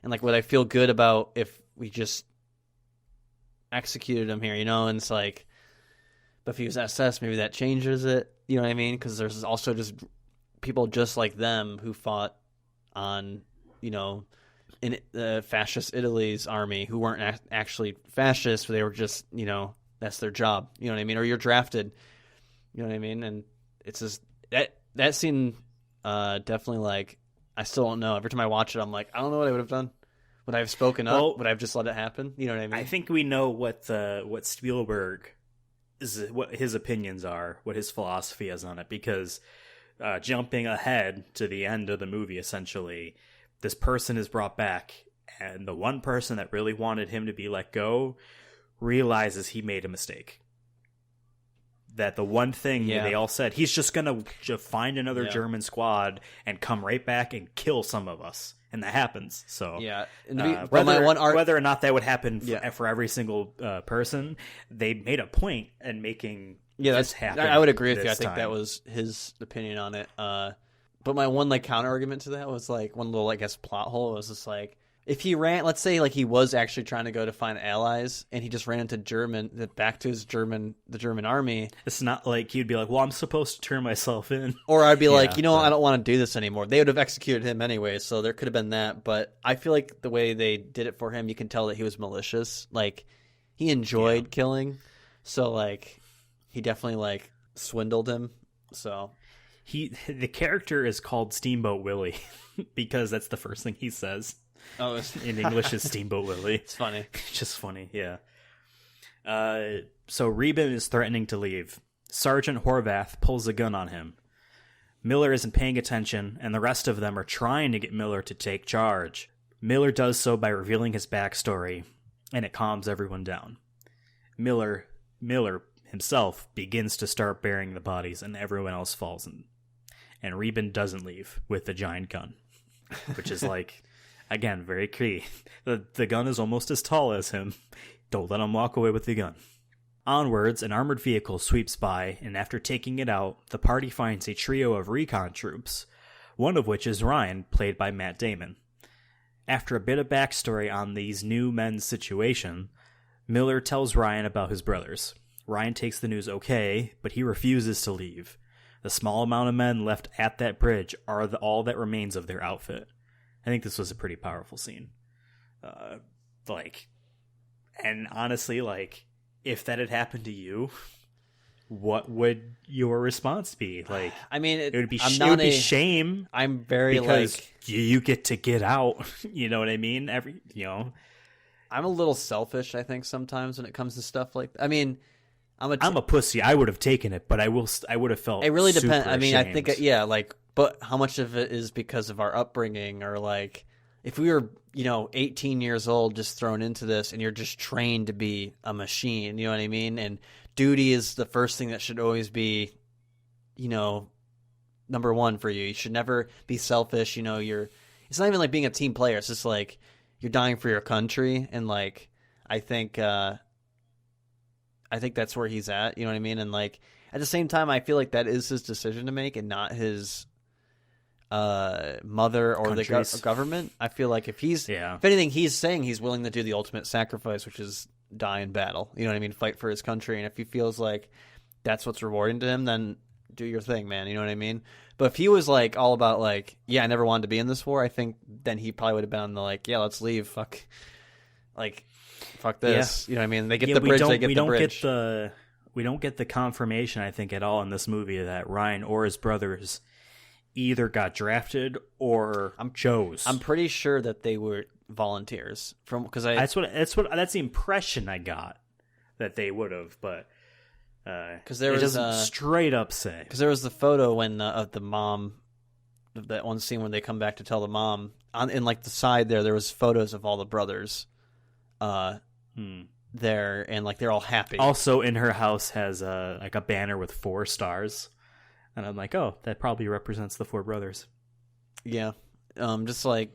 And like, would I feel good about if we just executed him here, and it's like, but if he was SS, maybe that changes it, you know what I mean? Because there's also just people just like them who fought on, in the fascist Italy's army, who weren't actually fascist, but they were just, that's their job, you know what I mean? Or you're drafted, you know what I mean? And it's just that scene, definitely, like, I still don't know. Every time I watch it, I'm like, I don't know what I would have done. Would I have spoken up? Would I have just let it happen? You know what I mean? I think we know what Spielberg is, what his opinions are, what his philosophy is on it, because jumping ahead to the end of the movie, essentially, this person is brought back, and the one person that really wanted him to be let go realizes he made a mistake. That the one thing they all said, he's just going to find another German squad and come right back and kill some of us. And that happens. So whether or not that would happen for every single person, they made a point in making this happen. I would agree with you. I think that was his opinion on it. But my one counter argument to that was one little plot hole was just if he ran, let's say he was actually trying to go to find allies and he just ran into back to the German army. It's not like he'd be like, well, I'm supposed to turn myself in. Or I'd be I don't want to do this anymore. They would have executed him anyway, so there could have been that. But I feel like the way they did it for him, you can tell that he was malicious. He enjoyed killing. So he definitely swindled him. So the character is called Steamboat Willie because that's the first thing he says. Oh, in English is Steamboat Willie. It's funny. Just funny, yeah. So Reben is threatening to leave. Sergeant Horvath pulls a gun on him. Miller isn't paying attention, and the rest of them are trying to get Miller to take charge. Miller does so by revealing his backstory, and it calms everyone down. Miller himself begins to start burying the bodies, and everyone else falls in. And Reben doesn't leave with the giant gun, which is again, very key. The gun is almost as tall as him. Don't let him walk away with the gun. Onwards, an armored vehicle sweeps by, and after taking it out, the party finds a trio of recon troops, one of which is Ryan, played by Matt Damon. After a bit of backstory on these new men's situation, Miller tells Ryan about his brothers. Ryan takes the news okay, but he refuses to leave. The small amount of men left at that bridge are all that remains of their outfit. I think this was a pretty powerful scene. And honestly, like, if that had happened to you, what would your response be? Like, I mean, it would be shame. I'm very because like you get to get out. You know what I mean? I'm a little selfish, I think, sometimes when it comes to stuff like that. I mean, I'm a pussy. I would have taken it, but I would have felt. It really depends. I mean, ashamed. I think, yeah, like, but how much of it is because of our upbringing, or like, if we were, 18 years old, just thrown into this, and you're just trained to be a machine, you know what I mean? And duty is the first thing that should always be, number one for you. You should never be selfish. It's not even like being a team player. It's just like you're dying for your country, and like I think that's where he's at. You know what I mean? And like at the same time, I feel like that is his decision to make, and not his mother or the government. I feel like if anything, he's saying he's willing to do the ultimate sacrifice, which is die in battle. You know what I mean? Fight for his country. And if he feels like that's what's rewarding to him, then do your thing, man. You know what I mean? But if he was like all about like, yeah, I never wanted to be in this war, I think then he probably would have been on the like, yeah, let's leave. Fuck this. Yeah. You know what I mean? They get the bridge. They get the bridge. We don't get the confirmation, I think, at all in this movie that Ryan or his brothers either got drafted or chose. I'm pretty sure that they were volunteers that's the impression I got, that they would have, but because there doesn't straight up say, because there was the photo when of the mom, that one scene when they come back to tell the mom in like the side there was photos of all the brothers there, and like they're all happy. Also in her house has like a banner with 4 stars, and I'm like, oh, that probably represents the 4 brothers. Yeah. Just like,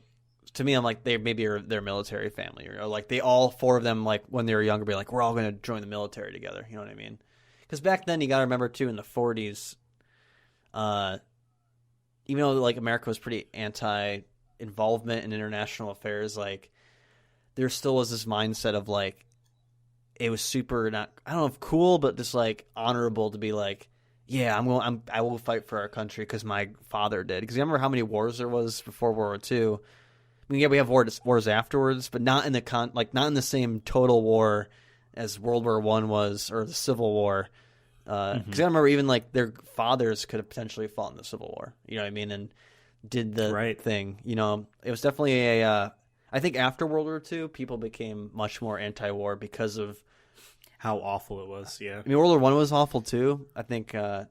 to me, I'm like, they maybe are their military family, or like they all 4 of them, like when they were younger, be like, we're all going to join the military together. You know what I mean? Because back then, you got to remember too, in the 40s, even though like America was pretty anti-involvement in international affairs, like there still was this mindset of like, it was super not, I don't know if cool, but just like honorable to be like, yeah, I will fight for our country because my father did. Because you remember how many wars there was before World War II. I mean, yeah, we have wars afterwards, but not in not in the same total war as World War I was, or the Civil War. Because I remember even like their fathers could have potentially fought in the Civil War. You know what I mean? And did the right thing. It was definitely I think after World War II, people became much more anti-war because of how awful it was. Yeah, I mean, World War I was awful too. I think World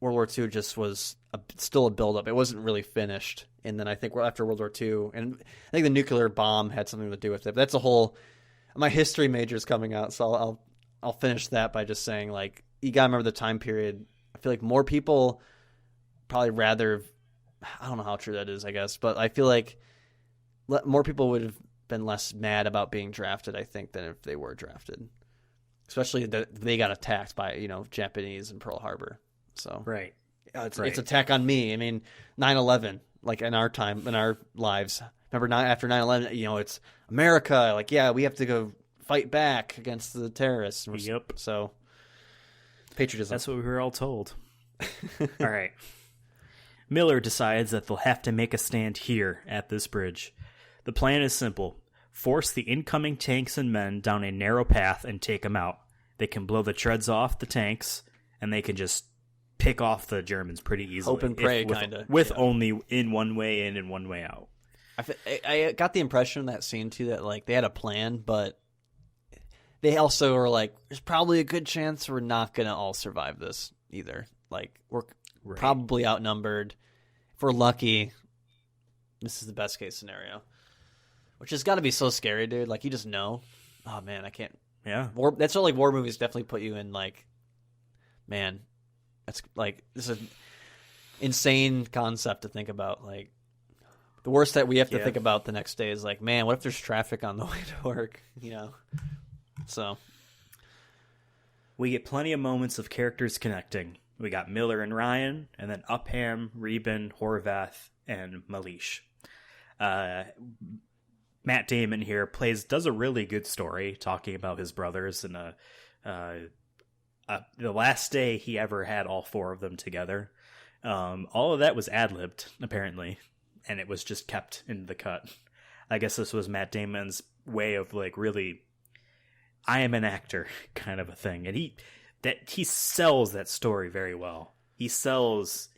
War II just was still a buildup. It wasn't really finished. And then I think after World War II, and I think the nuclear bomb had something to do with it. But that's a whole. My history major is coming out, so I'll finish that by just saying, like, you gotta remember the time period. I feel like more people probably rather. I don't know how true that is, I guess, but I feel like more people would have been less mad about being drafted, I think, than if they were drafted. Especially that they got attacked by, Japanese in Pearl Harbor. So right. It's attack on me. I mean, 9/11, like in our time, in our lives. Remember, after 9/11, it's America. Like, yeah, we have to go fight back against the terrorists. Yep. So, patriotism. That's what we were all told. All right. Miller decides that they'll have to make a stand here at this bridge. The plan is simple. Force the incoming tanks and men down a narrow path and take them out. They can blow the treads off the tanks, and they can just pick off the Germans pretty easily. Open prey, kind of. With only in one way in and one way out. I got the impression in that scene, too, that like they had a plan, but they also were like, there's probably a good chance we're not going to all survive this either. Like, we're probably outnumbered. If we're lucky, this is the best case scenario. Which has got to be so scary, dude. Like, you just know. Oh, man, I can't. Yeah. That's what, like, war movies definitely put you in, like, man, that's, like, this is an insane concept to think about. Like, the worst that we have to think about the next day is, like, man, what if there's traffic on the way to work, So. We get plenty of moments of characters connecting. We got Miller and Ryan, and then Upham, Reuben, Horvath, and Malish. Matt Damon here does a really good story talking about his brothers and the last day he ever had all four of them together. All of that was ad-libbed, apparently, and it was just kept in the cut. I guess this was Matt Damon's way of like really, I am an actor kind of a thing, and he sells that story very well. He sells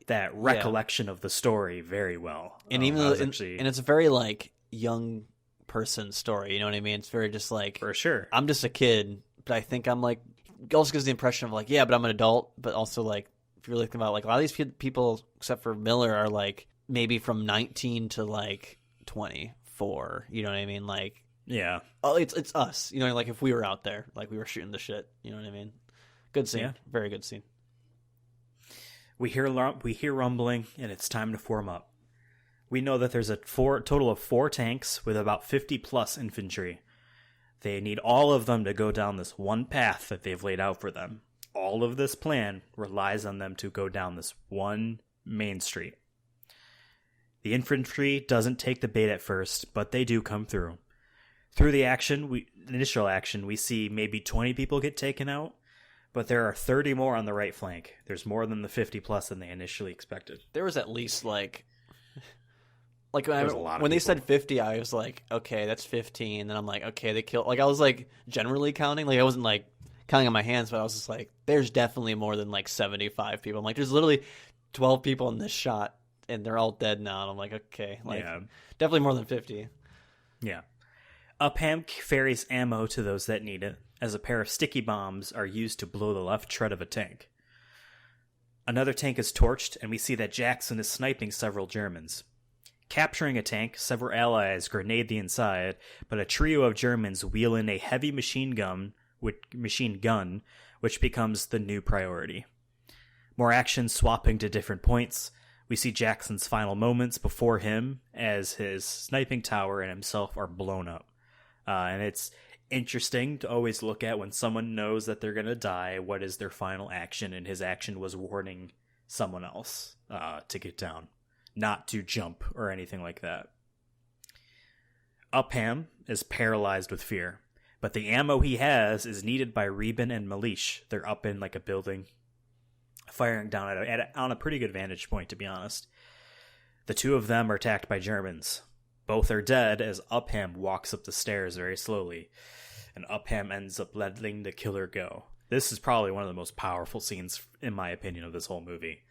that recollection of the story very well, and even though and it's a very like young person story, you know what I mean? It's very just like, for sure, I'm just a kid, but I think I'm like, also gives the impression of like, yeah, but I'm an adult, but also like, if you're looking about like a lot of these people, except for Miller, are like maybe from 19 to like 24. You know what I mean? Like, yeah. Oh, it's us. You know, like if we were out there, like we were shooting the shit. You know what I mean? Good scene. Yeah. Very good scene. We hear rumbling, and it's time to form up. We know that there's a total of 4 tanks with about 50 plus infantry. They need all of them to go down this one path that they've laid out for them. All of this plan relies on them to go down this one main street. The infantry doesn't take the bait at first, but they do come through. Through the initial action, we see maybe 20 people get taken out, but there are 30 more on the right flank. There's more than the 50 plus than they initially expected. There was at least like when they said 50, I was like, okay, that's 15. Then I'm like, okay, they killed. Like I was like generally counting. Like I wasn't like counting on my hands, but I was just like, there's definitely more than like 75 people. I'm like, there's literally 12 people in this shot, and they're all dead now. And I'm like, okay, like definitely more than 50. Yeah. Upham ferries ammo to those that need it, as a pair of sticky bombs are used to blow the left tread of a tank. Another tank is torched, and we see that Jackson is sniping several Germans. Capturing a tank, several allies grenade the inside, but a trio of Germans wheel in a heavy machine gun, which becomes the new priority. More action swapping to different points. We see Jackson's final moments before him as his sniping tower and himself are blown up. And it's interesting to always look at when someone knows that they're going to die, what is their final action, and his action was warning someone else to get down, not to jump or anything like that. Upham is paralyzed with fear, but the ammo he has is needed by Reben and Malish. They're up in like a building, firing down on a pretty good vantage point, to be honest. The two of them are attacked by Germans. Both are dead as Upham walks up the stairs very slowly, and Upham ends up letting the killer go. This is probably one of the most powerful scenes, in my opinion, of this whole movie.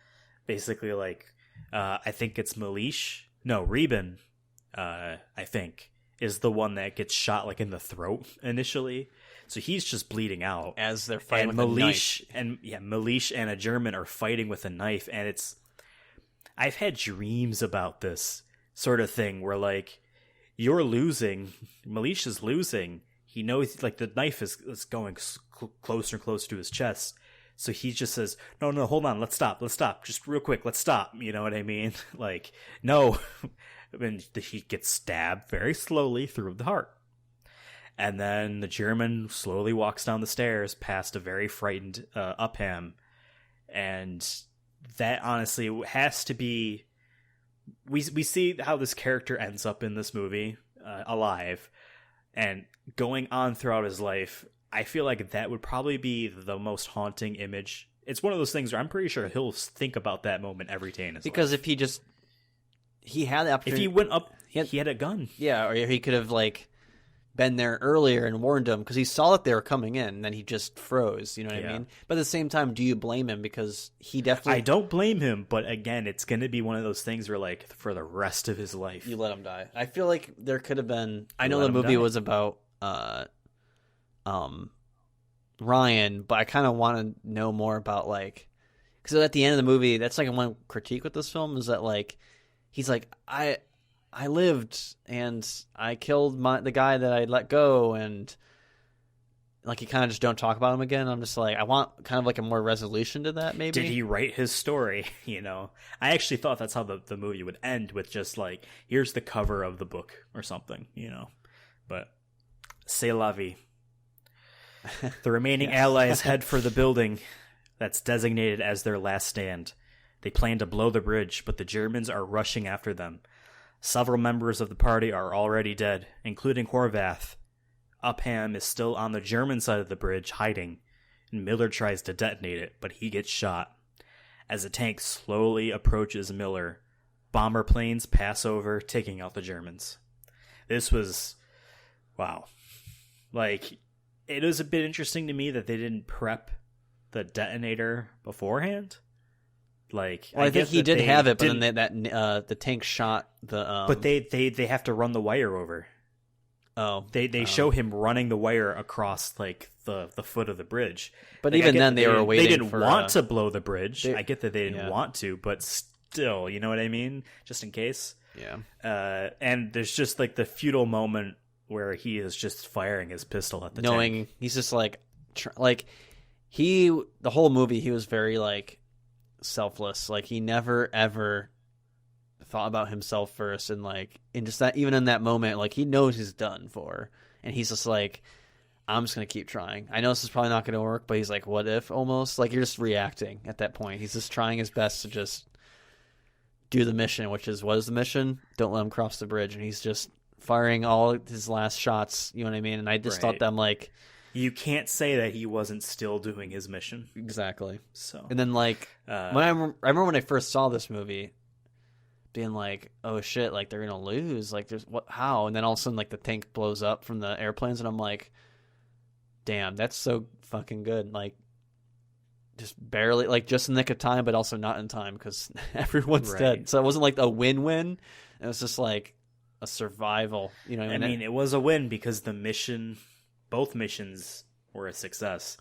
Basically, like, I think it's Reben, I think, is the one that gets shot, like, in the throat initially. So he's just bleeding out. As they're fighting with a knife. Malish and a German are fighting with a knife, and I've had dreams about this sort of thing where, like, you're losing, Malish is losing, he knows, like, the knife is going closer and closer to his chest, so he just says, no, hold on, let's stop, just real quick, let's stop, you know what I mean? Like, no. And he gets stabbed very slowly through the heart. And then the German slowly walks down the stairs past a very frightened Upham, and that honestly has to be, we see how this character ends up in this movie alive and going on throughout his life. I feel like that would probably be the most haunting image. It's one of those things where I'm pretty sure he'll think about that moment every day in his life. Because if he had the opportunity, if he went up, he had a gun. Yeah, or he could have like been there earlier and warned them, because he saw that they were coming in, and then he just froze, you know what I mean? But at the same time, do you blame him? Because he definitely... I don't blame him, but again, it's going to be one of those things where, like, for the rest of his life... You let him die. I feel like there could have been... I know the movie was about Ryan, but I kind of want to know more about, like... Because at the end of the movie, that's, like, one critique with this film, is that, like, he's like, I lived, and I killed the guy that I let go, and like you kind of just don't talk about him again. I'm just like, I want kind of like a more resolution to that, maybe. Did he write his story, you know? I actually thought that's how the movie would end, with just like, here's the cover of the book or something, you know? But c'est la vie. The remaining allies head for the building that's designated as their last stand. They plan to blow the bridge, but the Germans are rushing after them. Several members of the party are already dead, including Horvath. Upham is still on the German side of the bridge, hiding, and Miller tries to detonate it, but he gets shot. As the tank slowly approaches Miller, bomber planes pass over, taking out the Germans. This was... wow. Like, it was a bit interesting to me that they didn't prep the detonator beforehand. Like, well, I think he did have it, but then the tank shot the. But they have to run the wire over. Oh, they show him running the wire across like the foot of the bridge. But like, even then, they were waiting. They didn't for, want to blow the bridge. I get that they didn't yeah. want to, but still, you know what I mean? Just in case. Yeah. And there's just like the futile moment where he is just firing his pistol at the tank. He's just like the whole movie he was very like selfless. Like he never ever thought about himself first, and like in just that, even in that moment, like he knows he's done for, and he's just like, I'm just gonna keep trying. I know this is probably not gonna work, but he's like, what if? Almost like you're just reacting at that point. He's just trying his best to just do the mission, which is, what is the mission? Don't let him cross the bridge. And he's just firing all his last shots, you know what I mean? And I just thought them like, you can't say that he wasn't still doing his mission. Exactly. So, and then like I remember when I first saw this movie, being like, oh shit, like they're gonna lose, like there's how? And then all of a sudden like the tank blows up from the airplanes, and I'm like, damn, that's so fucking good. Like just barely, like just in the nick of time, but also not in time because everyone's dead. So it wasn't like a win-win. It was just like a survival, you know what I mean? It was a win because both missions were a success.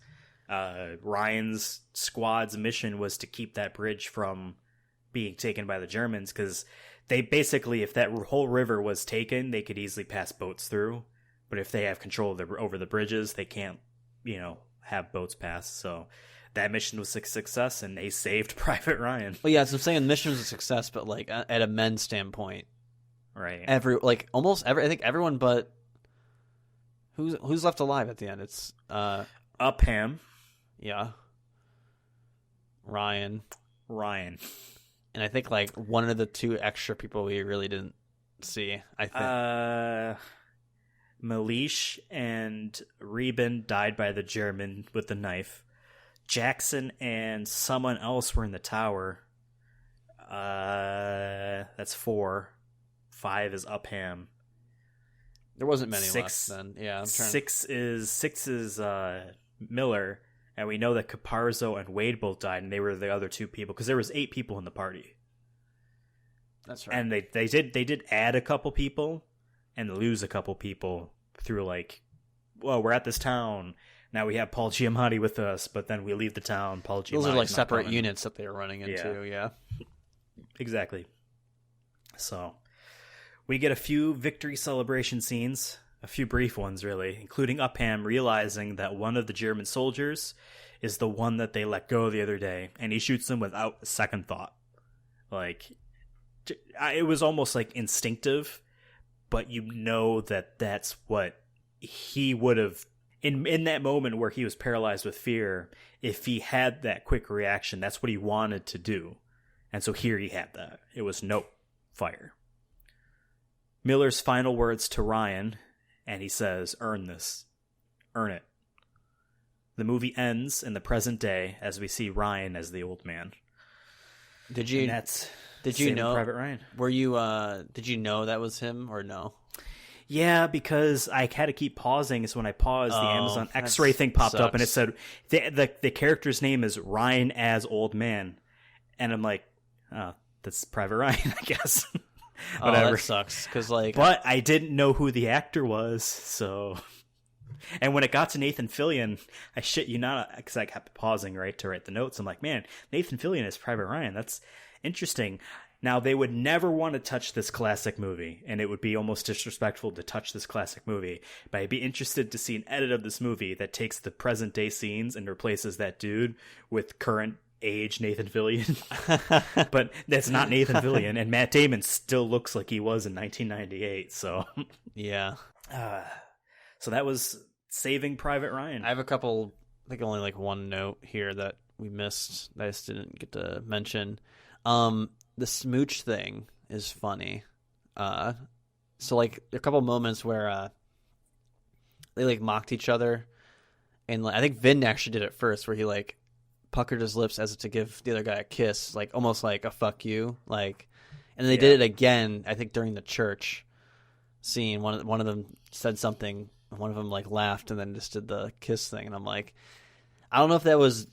Ryan's squad's mission was to keep that bridge from being taken by the Germans, because they basically, if that whole river was taken, they could easily pass boats through. But if they have control over the bridges, they can't, have boats pass. So that mission was a success, and they saved Private Ryan. Well, yeah, so I'm saying the mission was a success, but like at a men's standpoint, right? I think everyone but who's left alive at the end. It's Upham, yeah, Ryan, and I think like one of the two extra people we really didn't see. I think Malish and Reben died by the German with the knife. Jackson and someone else were in the tower. That's 4. 5 is Upham. There wasn't many left then. Yeah, I'm trying. 6 is Miller, and we know that Caparzo and Wade both died, and they were the other 2 people, because there was 8 people in the party. That's right. And they did add a couple people and lose a couple people through like, well, we're at this town. Now we have Paul Giamatti with us, but then we leave the town. Paul Giamatti's Those are like separate coming. units that they were running into, yeah. Exactly. So we get a few victory celebration scenes, a few brief ones really, including Upham realizing that one of the German soldiers is the one that they let go the other day, and he shoots him without a second thought. Like, it was almost like instinctive, but you know that that's what he would have, in that moment where he was paralyzed with fear, if he had that quick reaction, that's what he wanted to do. And so here he had that. It was nope, fire. Miller's final words to Ryan, and he says, earn this. Earn it. The movie ends in the present day as we see Ryan as the old man. Did you know Private Ryan? Were you did you know that was him or no? Yeah, because I had to keep pausing. So when I paused, the Amazon X-ray thing popped up, and it said the character's name is Ryan as old man, and I'm like, oh, that's Private Ryan, I guess. Whatever. That sucks. But I didn't know who the actor was, so. And when it got to Nathan Fillion, I shit you not, because I kept pausing to write the notes. I'm like, man, Nathan Fillion is Private Ryan. That's interesting. Now, they would never want to touch this classic movie, and it would be almost disrespectful to touch this classic movie, but I'd be interested to see an edit of this movie that takes the present-day scenes and replaces that dude with current age Nathan Fillion. But that's not Nathan Fillion, and Matt Damon still looks like he was in 1998, so... Yeah. So that was Saving Private Ryan. I have a couple, I think only like one note here that we missed that I just didn't get to mention. The smooch thing is funny. So like a couple moments where they like mocked each other, and like, I think Vin actually did it first, where he like puckered his lips as if to give the other guy a kiss, like almost like a fuck you, like. And they did it again, I think, during the church scene. One of them said something, one of them like laughed, and then just did the kiss thing. And I'm like, I don't know if that was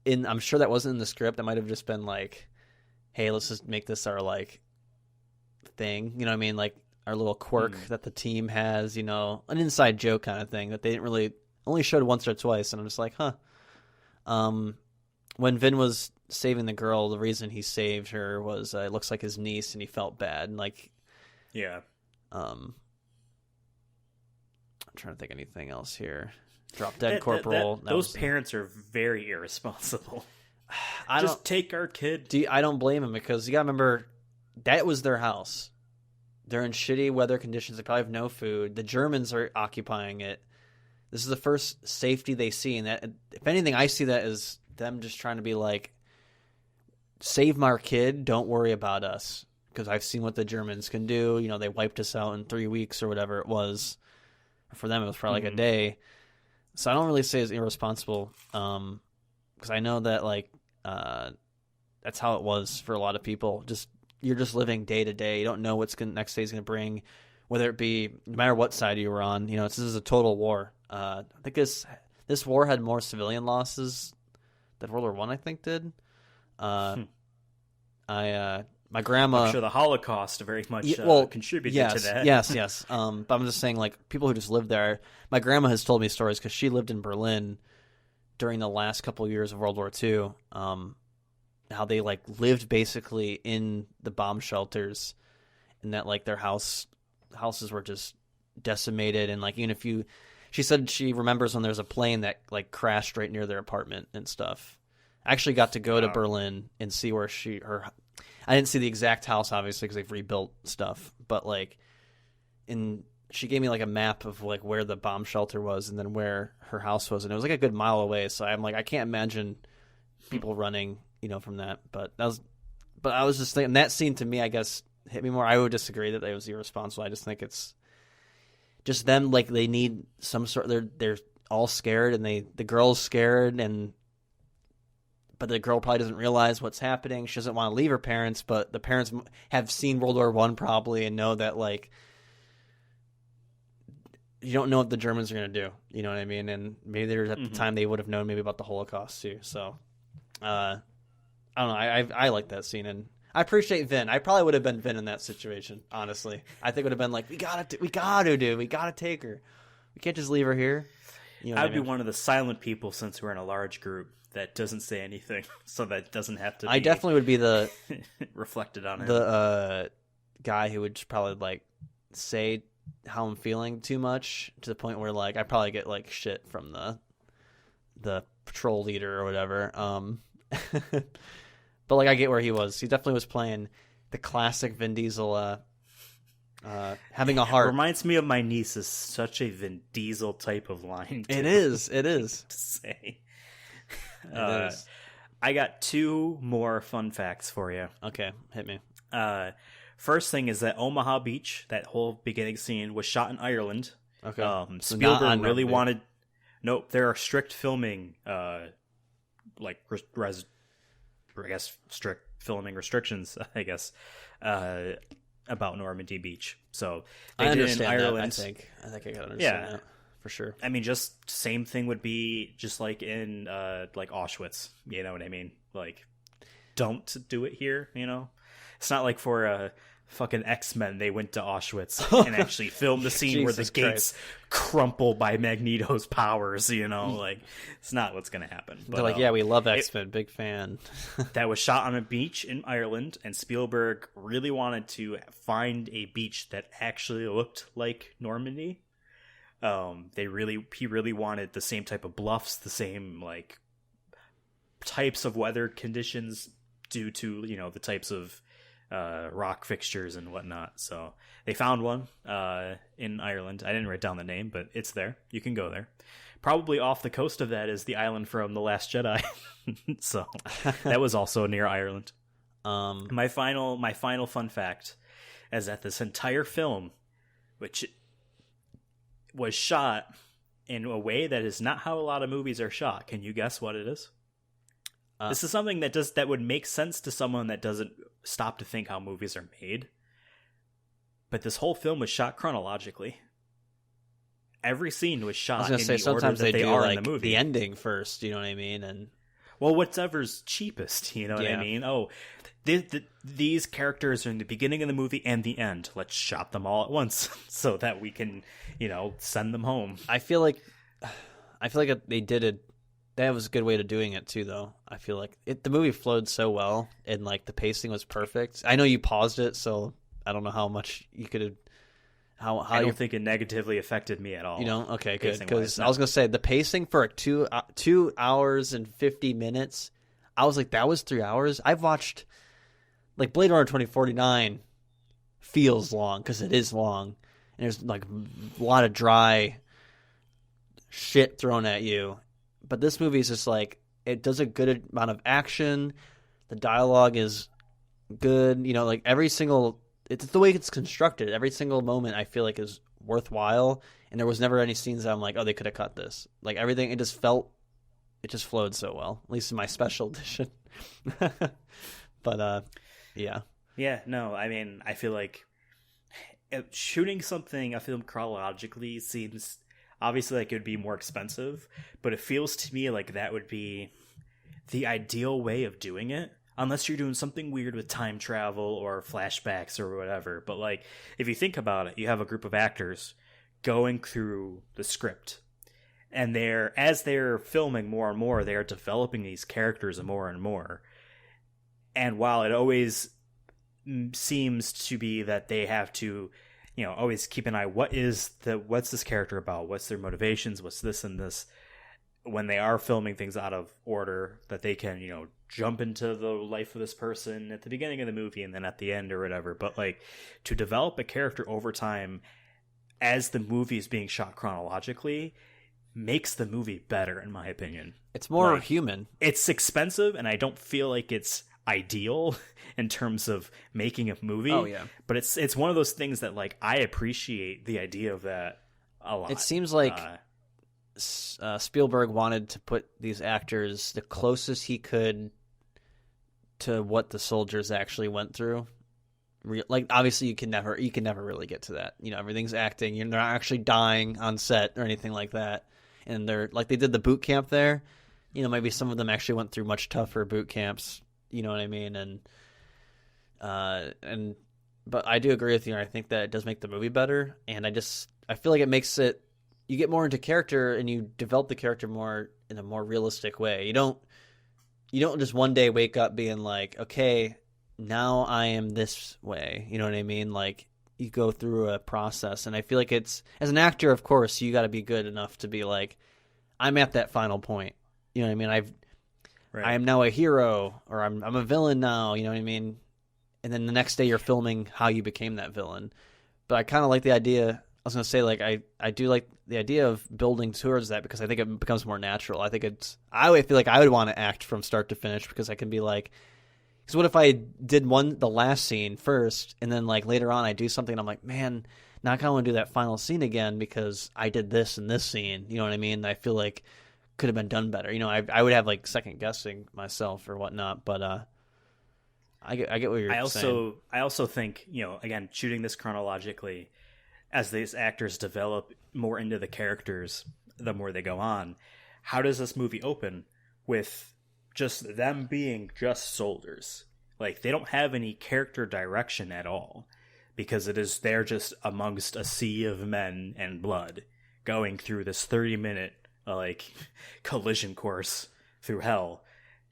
in. I'm sure that wasn't in the script. That might have just been like, hey, let's just make this our like thing. You know what I mean? Like our little quirk that the team has. You know, an inside joke kind of thing that they didn't really only showed once or twice. And I'm just like, huh. When Vin was saving the girl, the reason he saved her was it looks like his niece, and he felt bad. And like, yeah. I'm trying to think of anything else here. Drop dead corporal. Those parents are very irresponsible. Just take our kid. I don't blame him, because you gotta remember that was their house. They're in shitty weather conditions. They probably have no food. The Germans are occupying it. This is the first safety they see, and that, if anything, I see that as them just trying to be like, save my kid, don't worry about us, because I've seen what the Germans can do. You know, they wiped us out in 3 weeks or whatever it was. For them, it was probably like a day. So I don't really say it's irresponsible, because I know that like that's how it was for a lot of people. Just you're just living day to day. You don't know what's next day's going to bring, whether it be no matter what side you were on. You know, this is a total war. I think this war had more civilian losses that World War One, I think, did. My grandma. I'm sure the Holocaust very much contributed to that. Yes. But I'm just saying, like, people who just live there. My grandma has told me stories because she lived in Berlin during the last couple of years of World War II. How they like lived basically in the bomb shelters, and that like their houses were just decimated, and like even if you. She said she remembers when there was a plane that like crashed right near their apartment and stuff. I actually got to go to Berlin and see where I didn't see the exact house, obviously, because they've rebuilt stuff. But like, she gave me like a map of like where the bomb shelter was and then where her house was, and it was like a good mile away. So I'm like, I can't imagine people running, you know, from that. But I was just thinking that scene to me, I guess, hit me more. I would disagree that it was irresponsible. I just think it's. Just them, like they need some sort. They're all scared, and the girl's scared, but the girl probably doesn't realize what's happening. She doesn't want to leave her parents, but the parents have seen World War One probably and know that like you don't know what the Germans are going to do. You know what I mean? And maybe there's at the time they would have known maybe about the Holocaust too. So I don't know. I like that scene, and I appreciate Vin. I probably would have been Vin in that situation, honestly. I think it would have been like, we gotta take her. We can't just leave her here. You know I'd be one of the silent people since we're in a large group that doesn't say anything, so that doesn't have to be... I definitely would be the... reflected on it. The guy who would just probably, like, say how I'm feeling too much, to the point where, like, I probably get, like, shit from the patrol leader or whatever. But like I get where he was. He definitely was playing the classic Vin Diesel having a heart. It reminds me of my niece is such a Vin Diesel type of line. It is. To say. It is. I got two more fun facts for you. Okay, hit me. First thing is that Omaha Beach, that whole beginning scene, was shot in Ireland. Okay. Spielberg really wanted... Nope, there are strict filming, strict filming restrictions, I guess, about Normandy Beach. So I understand did it in Ireland. That, I think I gotta understand that for sure. I mean, just same thing would be just like in like Auschwitz. You know what I mean? Like, don't do it here. You know, it's not like for fucking X-Men they went to Auschwitz and actually filmed the scene where the gates crumple by Magneto's powers. You know, like it's not what's gonna happen. But they're like, yeah, we love X-Men, big fan. That was shot on a beach in Ireland, and Spielberg really wanted to find a beach that actually looked like Normandy. He really wanted the same type of bluffs, the same like types of weather conditions due to, you know, the types of rock fixtures and whatnot. So they found one in Ireland. I didn't write down the name, but it's there. You can go there. Probably off the coast of that is the island from The Last Jedi. So that was also near Ireland. My final fun fact, is that this entire film, which was shot in a way that is not how a lot of movies are shot. Can you guess what it is? This is something that would make sense to someone that doesn't stop to think how movies are made. But this whole film was shot chronologically. Every scene was shot in the order that they are in the movie. The ending first, you know what I mean? And well, whatever's cheapest, you know what I mean? Oh, these characters are in the beginning of the movie and the end. Let's shot them all at once so that we can, send them home. I feel like they did it. That was a good way to doing it too, though. I feel like the movie flowed so well, and like the pacing was perfect. I know you paused it, so I don't know how much you could have. I don't think it negatively affected me at all. Okay, good. Because I was gonna say the pacing for 2 hours and 50 minutes, I was like, that was 3 hours. I've watched like Blade Runner 2049 feels long because it is long, and there's like a lot of dry shit thrown at you. But this movie is just like, it does a good amount of action. The dialogue is good. Like every single. It's the way it's constructed. Every single moment I feel like is worthwhile, and there was never any scenes that I'm like, oh, they could have cut this. Like everything, it just flowed so well. At least in my special edition. But yeah. Yeah, no, I mean, I feel like shooting a film chronologically seems obviously like it would be more expensive, but it feels to me like that would be the ideal way of doing it. Unless you're doing something weird with time travel or flashbacks or whatever. But, like, if you think about it, you have a group of actors going through the script. And as they're filming more and more, they are developing these characters more and more. And while it always seems to be that they have to, always keep an eye, what's this character about? What's their motivations? What's this and this? When they are filming things out of order, that they can, jump into the life of this person at the beginning of the movie and then at the end or whatever. But like to develop a character over time as the movie is being shot chronologically makes the movie better, in my opinion. It's more human. It's expensive, and I don't feel like it's ideal in terms of making a movie. Oh yeah. But it's one of those things that like I appreciate the idea of that a lot. It seems like Spielberg wanted to put these actors the closest he could to what the soldiers actually went through. Like obviously you can never really get to that. Everything's acting. You're not actually dying on set or anything like that. And they're like they did the boot camp there. Maybe some of them actually went through much tougher boot camps. You know what I mean? But I do agree with you. I think that it does make the movie better. And I feel like it makes it. You get more into character and you develop the character more in a more realistic way. You don't just one day wake up being like, okay, now I am this way. You know what I mean? Like you go through a process, and I feel like it's, as an actor, of course, you got to be good enough to be like, I'm at that final point. You know what I mean? I am now a hero, or I'm a villain now. You know what I mean? And then the next day you're filming how you became that villain. But I kind of like the idea. I was going to say, like, I do like the idea of building towards that because I think it becomes more natural. I feel like I would want to act from start to finish because I can be like, because what if I did the last scene first and then like later on I do something and I'm like, man, now I kind of want to do that final scene again because I did this in this scene. You know what I mean? I feel like could have been done better. I would have like second guessing myself or whatnot, but I get what you're saying. I also think, again, shooting this chronologically, as these actors develop more into the characters, the more they go on, how does this movie open with just them being just soldiers? Like, they don't have any character direction at all, because they're just amongst a sea of men and blood going through this 30-minute, collision course through hell.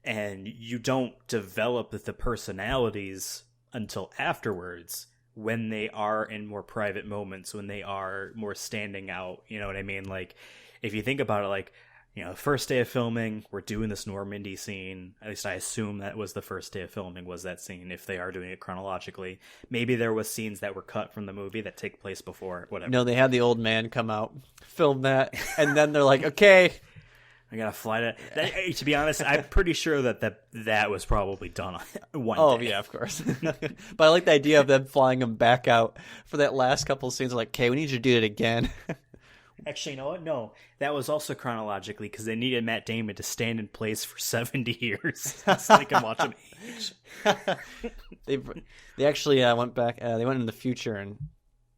And you don't develop the personalities until afterwards, when they are in more private moments, when they are more standing out. You know what I mean? Like, if you think about it, like, the first day of filming, we're doing this Normandy scene. At least I assume that was the first day of filming, was that scene, if they are doing it chronologically. Maybe there was scenes that were cut from the movie that take place before, whatever. No, they had the old man come out, film that, and then they're like, okay, I gotta fly to be honest, I'm pretty sure that was probably done one day. Oh, yeah, of course. But I like the idea of them flying him back out for that last couple of scenes. Like, okay, we need you to do it again. Actually, you know what? No, that was also chronologically because they needed Matt Damon to stand in place for 70 years so they can watch him age. They actually went back. They went in the future and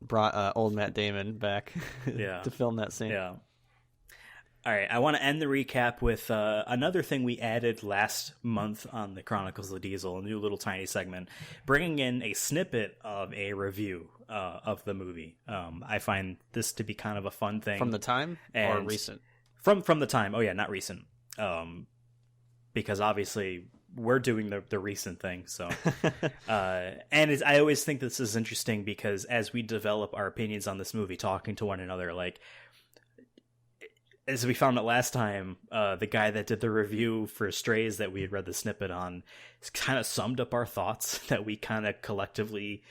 brought old Matt Damon back to film that scene. Yeah. All right, I want to end the recap with another thing we added last month on the Chronicles of Diesel, a new little tiny segment, bringing in a snippet of a review of the movie. I find this to be kind of a fun thing. From the time or recent? From the time. Oh, yeah, not recent. Because obviously we're doing the recent thing. So, and I always think this is interesting because as we develop our opinions on this movie, talking to one another, like, as we found out last time, the guy that did the review for Strays that we had read the snippet on kind of summed up our thoughts that we kind of collectively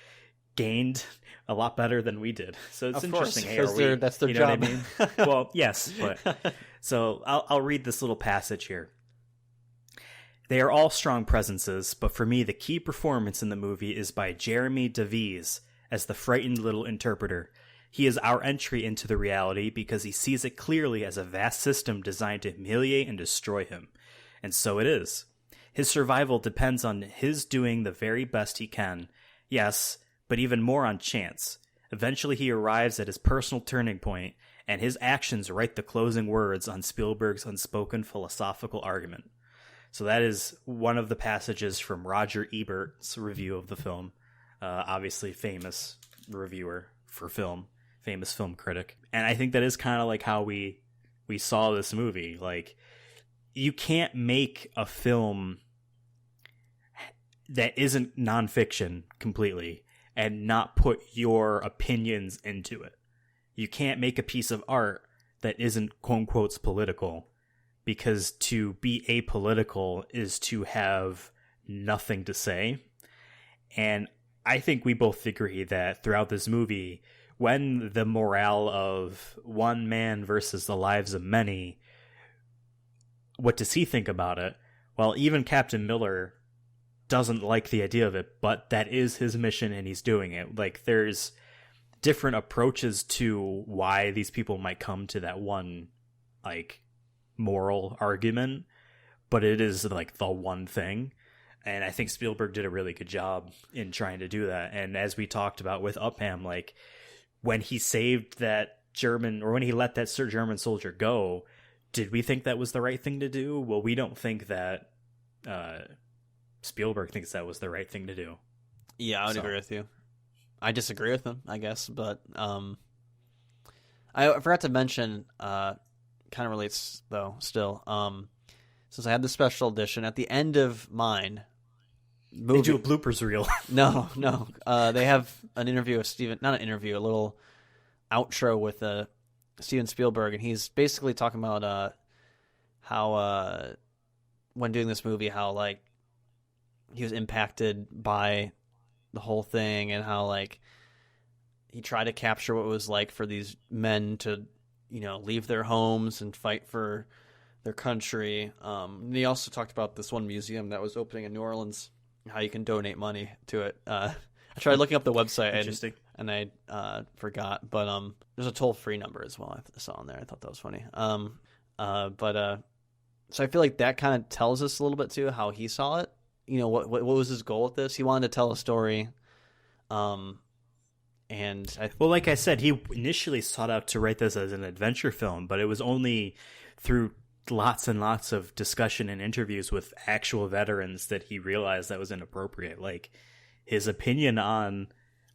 gained a lot better than we did. So it's interesting. Hey, that's their job. What I mean? Well, yes, but so I'll read this little passage here. They are all strong presences, but for me, the key performance in the movie is by Jeremy DeVries as the frightened little interpreter. He is our entry into the reality because he sees it clearly as a vast system designed to humiliate and destroy him. And so it is. His survival depends on his doing the very best he can. Yes, but even more on chance. Eventually he arrives at his personal turning point, and his actions write the closing words on Spielberg's unspoken philosophical argument. So that is one of the passages from Roger Ebert's review of the film. Obviously famous reviewer for film. Famous film critic. And I think that is kind of like how we saw this movie. Like, you can't make a film that isn't nonfiction completely and not put your opinions into it. You can't make a piece of art that isn't quote unquote political, because to be apolitical is to have nothing to say. And I think we both agree that throughout this movie, when the morale of one man versus the lives of many, what does he think about it? Well, even Captain Miller doesn't like the idea of it, but that is his mission and he's doing it. Like, there's different approaches to why these people might come to that one, like, moral argument, but it is, like, the one thing. And I think Spielberg did a really good job in trying to do that. And as we talked about with Upham, like, when he saved that German, or when he let that German soldier go, did we think that was the right thing to do? Well, we don't think that Spielberg thinks that was the right thing to do. Yeah, I would agree with you. I disagree with him, I guess, but I forgot to mention, kind of relates, though, still, since I had the special edition, at the end of mine, movie. They do a bloopers reel. No. They have an interview with Steven, not an interview, a little outro with Steven Spielberg, and he's basically talking about how when doing this movie, how, like, he was impacted by the whole thing, and how, like, he tried to capture what it was like for these men to, you know, leave their homes and fight for their country. And he also talked about this one museum that was opening in New Orleans, how you can donate money to it. I tried looking up the website and I forgot, but there's a toll-free number as well I saw on there. I thought that was funny. So I feel like that kind of tells us a little bit too how he saw it. You know, what was his goal with this? He wanted to tell a story. Well, like I said, he initially sought out to write this as an adventure film, but it was only through lots and lots of discussion and interviews with actual veterans that he realized that was inappropriate. Like, his opinion on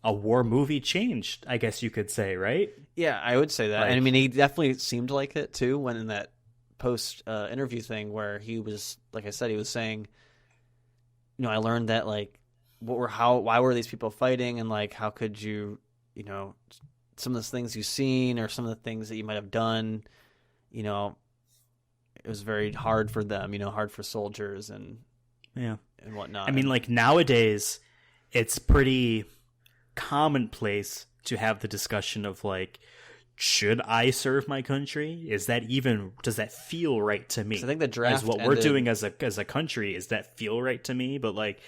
a war movie changed, I guess you could say, right? Yeah, I would say that. Like, and I mean, he definitely seemed like it too when in that post interview thing where he was, like I said, he was saying, you know, I learned that, like, why were these people fighting, and, like, how could you, you know, some of the things you've seen or some of the things that you might have done, you know, it was very hard for them, you know, hard for soldiers and whatnot. I mean, like, nowadays it's pretty commonplace to have the discussion of, like, should I serve my country? Does that feel right to me? I think the draft as what we're doing as a country, does that feel right to me? But like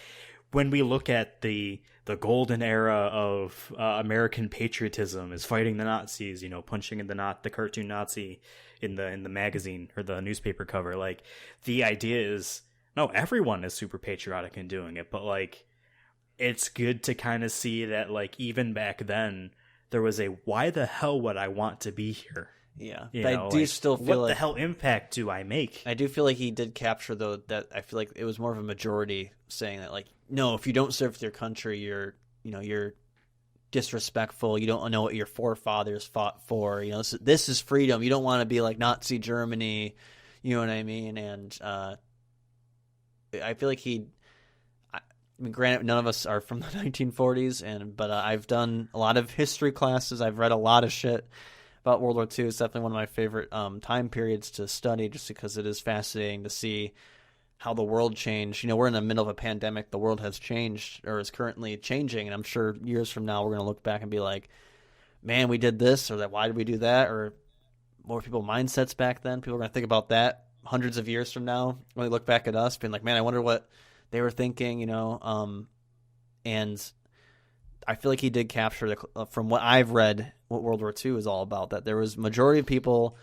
when we look at the golden era of American patriotism is fighting the Nazis, punching in the cartoon Nazi in the magazine or the newspaper cover. Like the idea is, no, everyone is super patriotic in doing it, but like it's good to kind of see that like even back then there was a why the hell would I want to be here? Yeah, but I do still feel what like the hell impact do I make? I do feel like he did capture though that I feel like it was more of a majority saying that like, no, if you don't serve your country, you're disrespectful. You don't know what your forefathers fought for. This is freedom. You don't want to be like Nazi Germany. You know what I mean? And I feel like granted, none of us are from the 1940s, but I've done a lot of history classes. I've read a lot of shit about World War II. It's definitely one of my favorite time periods to study, just because it is fascinating to see how the world changed. We're in the middle of a pandemic. The world has changed, or is currently changing, and I'm sure years from now we're going to look back and be like, man, we did this, or that. Why did we do that? Or what were people's mindsets back then? People are going to think about that hundreds of years from now when they look back at us, being like, man, I wonder what they were thinking, and I feel like he did capture from what I've read, what World War II is all about, that there was majority of people,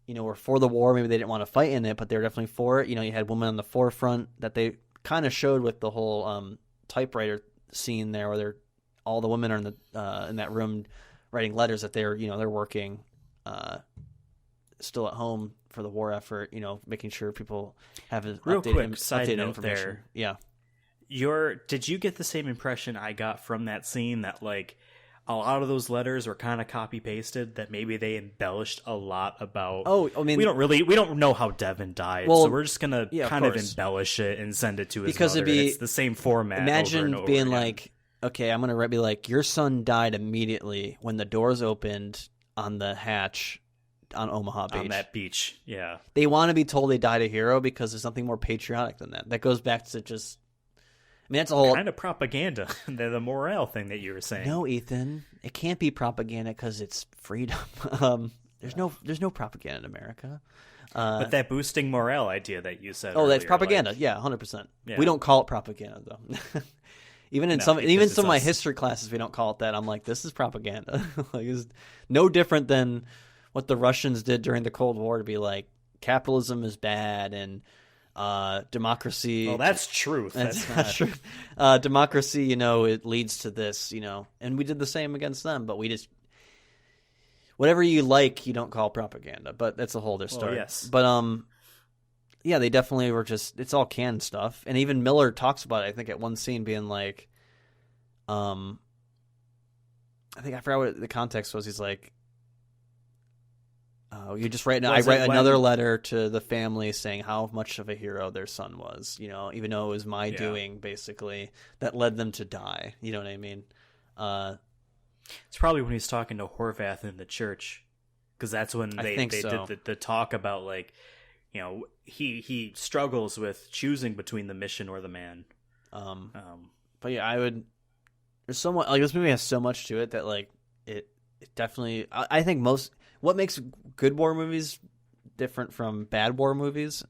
were for the war. Maybe they didn't want to fight in it, but they were definitely for it. You had women on the forefront that they kind of showed with the whole typewriter scene there, where all the women are in that room writing letters that they're working still at home for the war effort, making sure people have real quick side updated note information. there. Yeah. Did you get the same impression I got from that scene, that like a lot of those letters were kind of copy pasted, that maybe they embellished a lot about? Oh, I mean, we don't know how Devin died, so we're just gonna kind of embellish it and send it to his because mother. It's the same format. Imagine over and over being again. like, okay, I'm gonna be like, your son died immediately when the doors opened on the hatch on Omaha Beach. On that beach, yeah. They want to be told they died a hero because there's nothing more patriotic than that. That goes back to just, that's a whole kind of propaganda. The morale thing that you were saying. No, Ethan, it can't be propaganda because it's freedom. There's no propaganda in America. But that boosting morale idea that you said. Oh, earlier, that's propaganda. like, yeah, 100%. Yeah. We don't call it propaganda though. Even some of my history classes, we don't call it that. I'm like, this is propaganda. Like, it's no different than what the Russians did during the Cold War to be like, capitalism is bad and democracy. Well, that's truth. That's not true. Democracy, it leads to this, and we did the same against them, but we just, whatever you like, you don't call propaganda, but that's a whole other story. Yes. But, yeah, they definitely were it's all canned stuff. And even Miller talks about it, I think, at one scene being like, I forgot what the context was. He's like, you just write. I write another letter to the family saying how much of a hero their son was. Even though it was my doing, basically, that led them to die. You know what I mean? It's probably when he's talking to Horvath in the church, because that's when they did the talk about like, he struggles with choosing between the mission or the man. But yeah, there's so much, like, this movie has so much to it that like it definitely, I think what makes good war movies different from bad war movies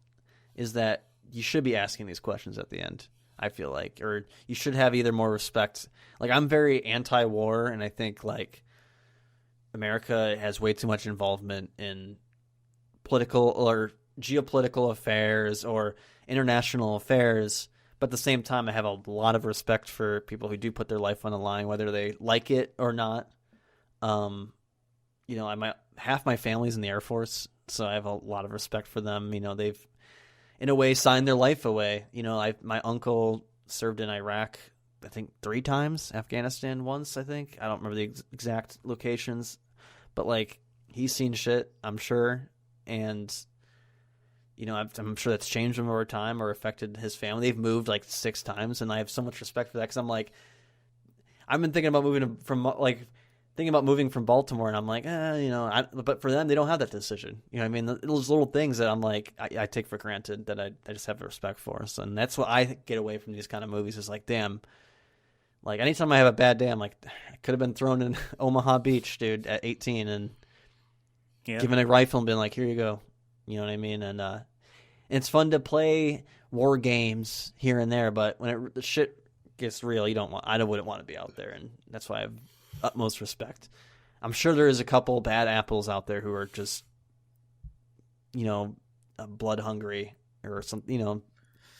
is that you should be asking these questions at the end, I feel like, or you should have either more respect. Like, I'm very anti-war, and I think like America has way too much involvement in political or geopolitical affairs or international affairs, but at the same time I have a lot of respect for people who do put their life on the line, whether they like it or not. Half my family's in the Air Force, so I have a lot of respect for them. They've in a way signed their life away. My uncle served in Iraq, I think 3 times, Afghanistan once, I think. I don't remember the exact locations, but like, he's seen shit, I'm sure, and I'm sure that's changed him over time or affected his family. They've moved like 6 times, and I have so much respect for that, because I'm like, I've been thinking about moving from Baltimore, and I'm like, but for them, they don't have that decision. Those little things that I'm like, I take for granted that I just have respect for. So, and that's what I get away from these kind of movies, is like, damn, like anytime I have a bad day, I'm like, I could have been thrown in Omaha Beach, dude, at 18, and giving a rifle and being like, "Here you go," you know what I mean? And it's fun to play war games here and there, but when the shit gets real, I wouldn't want to be out there, and that's why I have utmost respect. I'm sure there is a couple bad apples out there who are just, blood hungry or something,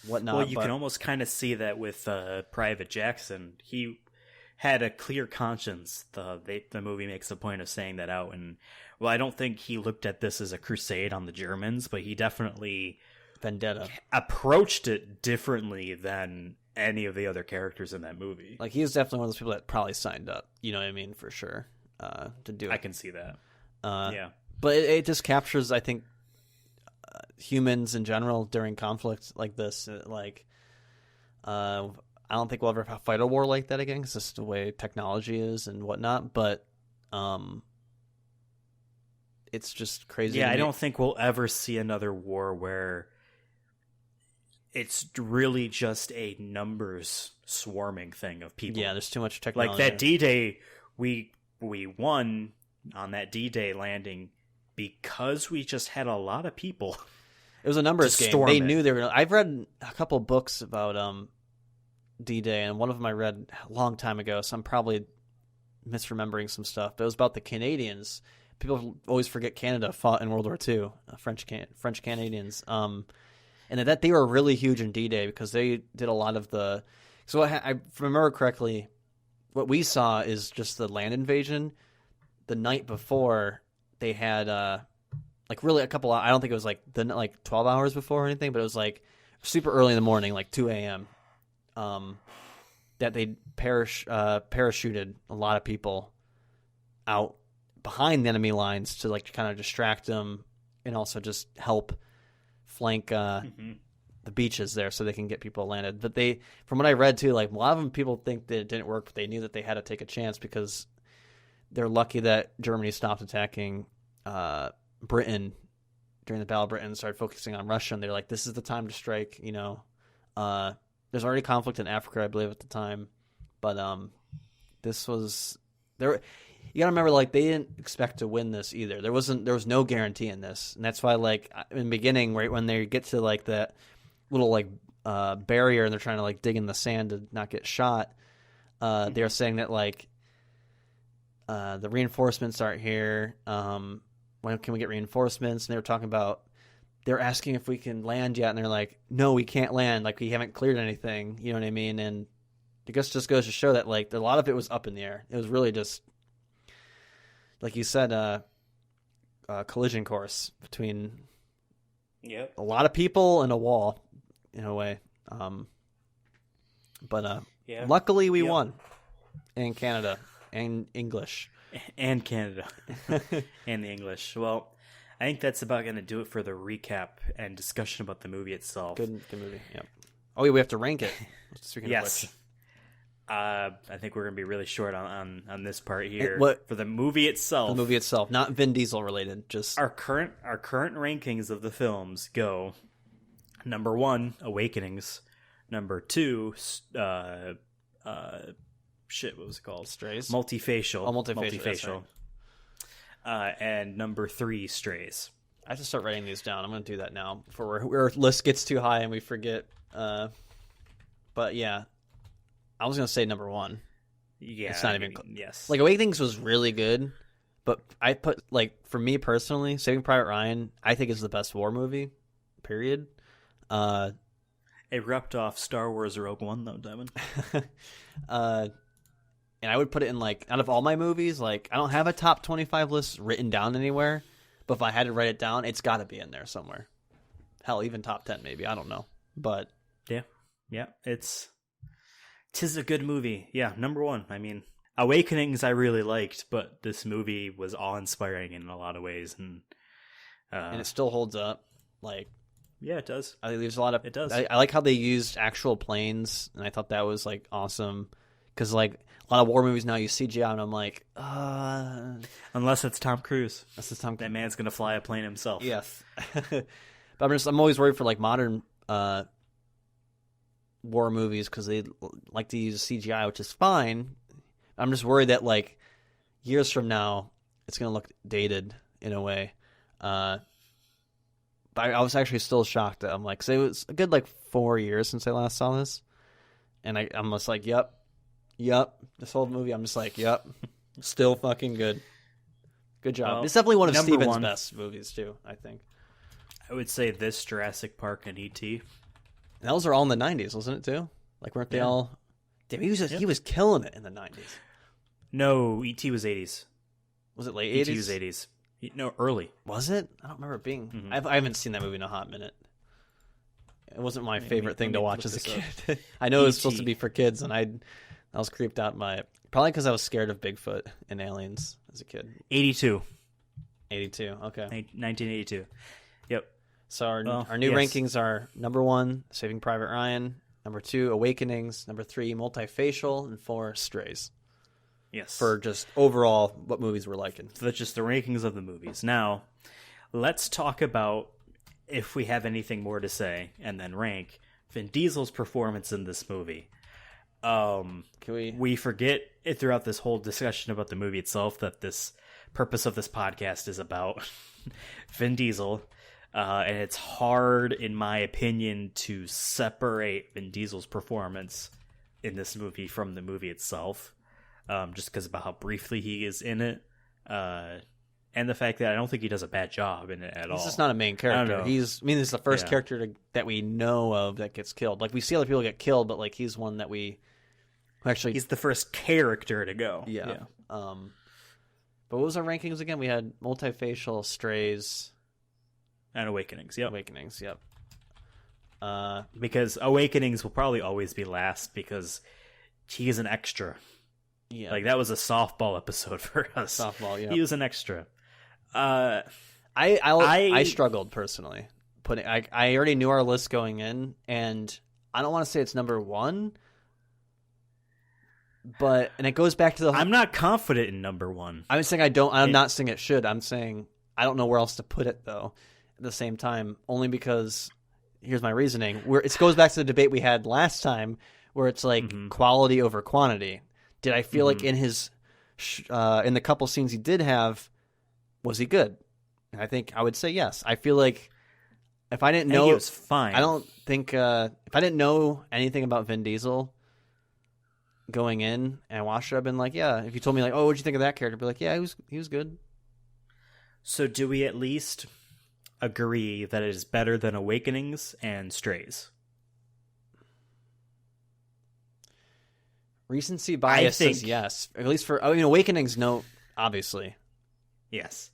whatnot. Well, you can almost kind of see that with Private Jackson. He had a clear conscience. The movie makes a point of saying that out. And, well, I don't think he looked at this as a crusade on the Germans, but he definitely vendetta approached it differently than any of the other characters in that movie. Like, he was definitely one of those people that probably signed up, you know what I mean, for sure, to do it. I can see that. Yeah. But it just captures, I think, humans in general during conflict like this. I don't think we'll ever fight a war like that again, because this is the way technology is and whatnot. But it's just crazy. Yeah, I don't think we'll ever see another war where it's really just a numbers swarming thing of people. Yeah, there's too much technology. Like that D-Day, we won on that D-Day landing because we just had a lot of people. It was a numbers game. They knew they were. I've read a couple books about D-Day, and one of them I read a long time ago, so I'm probably misremembering some stuff. But it was about the Canadians. People always forget Canada fought in World War II, French Canadians, and that they were really huge in D-Day because they did a lot of the. So I remember correctly, what we saw is just the land invasion. The night before, they had really a couple. I don't think it was like 12 hours before or anything, but it was like super early in the morning, like 2 a.m. That they parachuted a lot of people out behind the enemy lines to kind of distract them and also just help flank the beaches there so they can get people landed. But from what I read too, a lot of them, people think that it didn't work, but they knew that they had to take a chance because they're lucky that Germany stopped attacking Britain during the Battle of Britain and started focusing on Russia. And they're like, this is the time to strike, There's already conflict in Africa, I believe, at the time. But this was there. You gotta remember, they didn't expect to win this either. There was no guarantee in this, and that's why, in the beginning, right when they get to that little barrier and they're trying to dig in the sand to not get shot, they're saying that the reinforcements aren't here. When can we get reinforcements? And they were talking about. They're asking if we can land yet, and they're like, no, we can't land. We haven't cleared anything. You know what I mean? And I guess just goes to show that, a lot of it was up in the air. It was really just, like you said, a collision course between a lot of people and a wall, in a way. Luckily we won. And Canada. And English. And Canada. And the English. Well, I think that's about going to do it for the recap and discussion about the movie itself. Good movie. Yep. Oh, yeah, we have to rank it. Yes. I think we're going to be really short on this part here. For the movie itself. The movie itself, not Vin Diesel related. Just our current rankings of the films go: number 1, Awakenings; number 2, what was it called? Strays. Multifacial. Oh, Multifacial. And number 3, Strays. I have to start writing these down. I'm going to do that now before our list gets too high and we forget. But yeah, I was going to say number 1. Yeah, it's not even. Yes, Awakenings was really good, but I put for me personally, Saving Private Ryan, I think is the best war movie. Period. It ripped off Star Wars Rogue One though, Diamond. And I would put it in out of all my movies, I don't have a top 25 list written down anywhere, but if I had to write it down, it's got to be in there somewhere. Hell, even top 10 maybe, I don't know. But yeah, tis a good movie. Yeah, number 1. I mean, Awakenings I really liked, but this movie was awe-inspiring in a lot of ways, and it still holds up. Yeah, it does. I think there's a lot of. It does. I like how they used actual planes, and I thought that was awesome. Because a lot of war movies now use CGI, and I'm like, unless it's Tom Cruise. That man's gonna fly a plane himself. Yes. But I'm always worried for modern war movies because they like to use CGI, which is fine. I'm just worried that years from now it's gonna look dated in a way. But I was actually still shocked that I'm like, 'cause it was a good 4 years since I last saw this, and I'm just like, yep, this whole movie, I'm just like, yep, still fucking good. Good job. Well, It's definitely one of number Steven's one. best movies too, I think. I would say this, Jurassic Park, and E.T. And those are all in the 90s, wasn't it too? Weren't they all? Damn, he was killing it in the 90s. No, E.T. was 80s. Was it late 80s? E.T. was 80s. No, early. Was it? I don't remember it being. Mm-hmm. I haven't seen that movie in a hot minute. It wasn't my favorite thing let to me watch look as a this up. kid. I know it was supposed E.T.. to be for kids, and I was creeped out by it. Probably because I was scared of Bigfoot and aliens as a kid. 82. 82. Okay. 1982. Yep. So our Well, new yes. rankings are number 1, Saving Private Ryan. Number 2, Awakenings. Number 3, Multifacial. And 4, Strays. Yes. For just overall what movies we're liking. So that's just the rankings of the movies. Now, let's talk about, if we have anything more to say, and then rank Vin Diesel's performance in this movie. Can we? We forget it throughout this whole discussion about the movie itself that this purpose of this podcast is about Vin Diesel. And it's hard, in my opinion, to separate Vin Diesel's performance in this movie from the movie itself. Just because about how briefly he is in it. And the fact that I don't think he does a bad job in it at all. He's just not a main character. This is the first character that we know of that gets killed. We see other people get killed, but he's one that we actually. He's the first character to go. Yeah. But what was our rankings again? We had Multifacial, Strays, And Awakenings. Yep. Awakenings. Yep. Because Awakenings will probably always be last because he is an extra. Yeah. That was a softball episode for us. Softball. Yeah. He was an extra. I struggled personally. I already knew our list going in, and I don't want to say it's number 1, and it goes back to the. I'm not confident in number 1. I'm saying I don't. I'm not saying it should. I'm saying I don't know where else to put it though. At the same time, only because here's my reasoning. Where it goes back to the debate we had last time, where it's quality over quantity. Did I feel like in his in the couple scenes he did have, was he good? And I think I would say yes. I feel like if I didn't know, he was fine. I don't think if I didn't know anything about Vin Diesel going in and watched it, I've been like, yeah. If you told me oh, what'd you think of that character? I'd be like, yeah, he was good. So do we at least agree that it is better than Awakenings and Strays? Recency bias says yes. At least for Awakenings, no, obviously. Yes.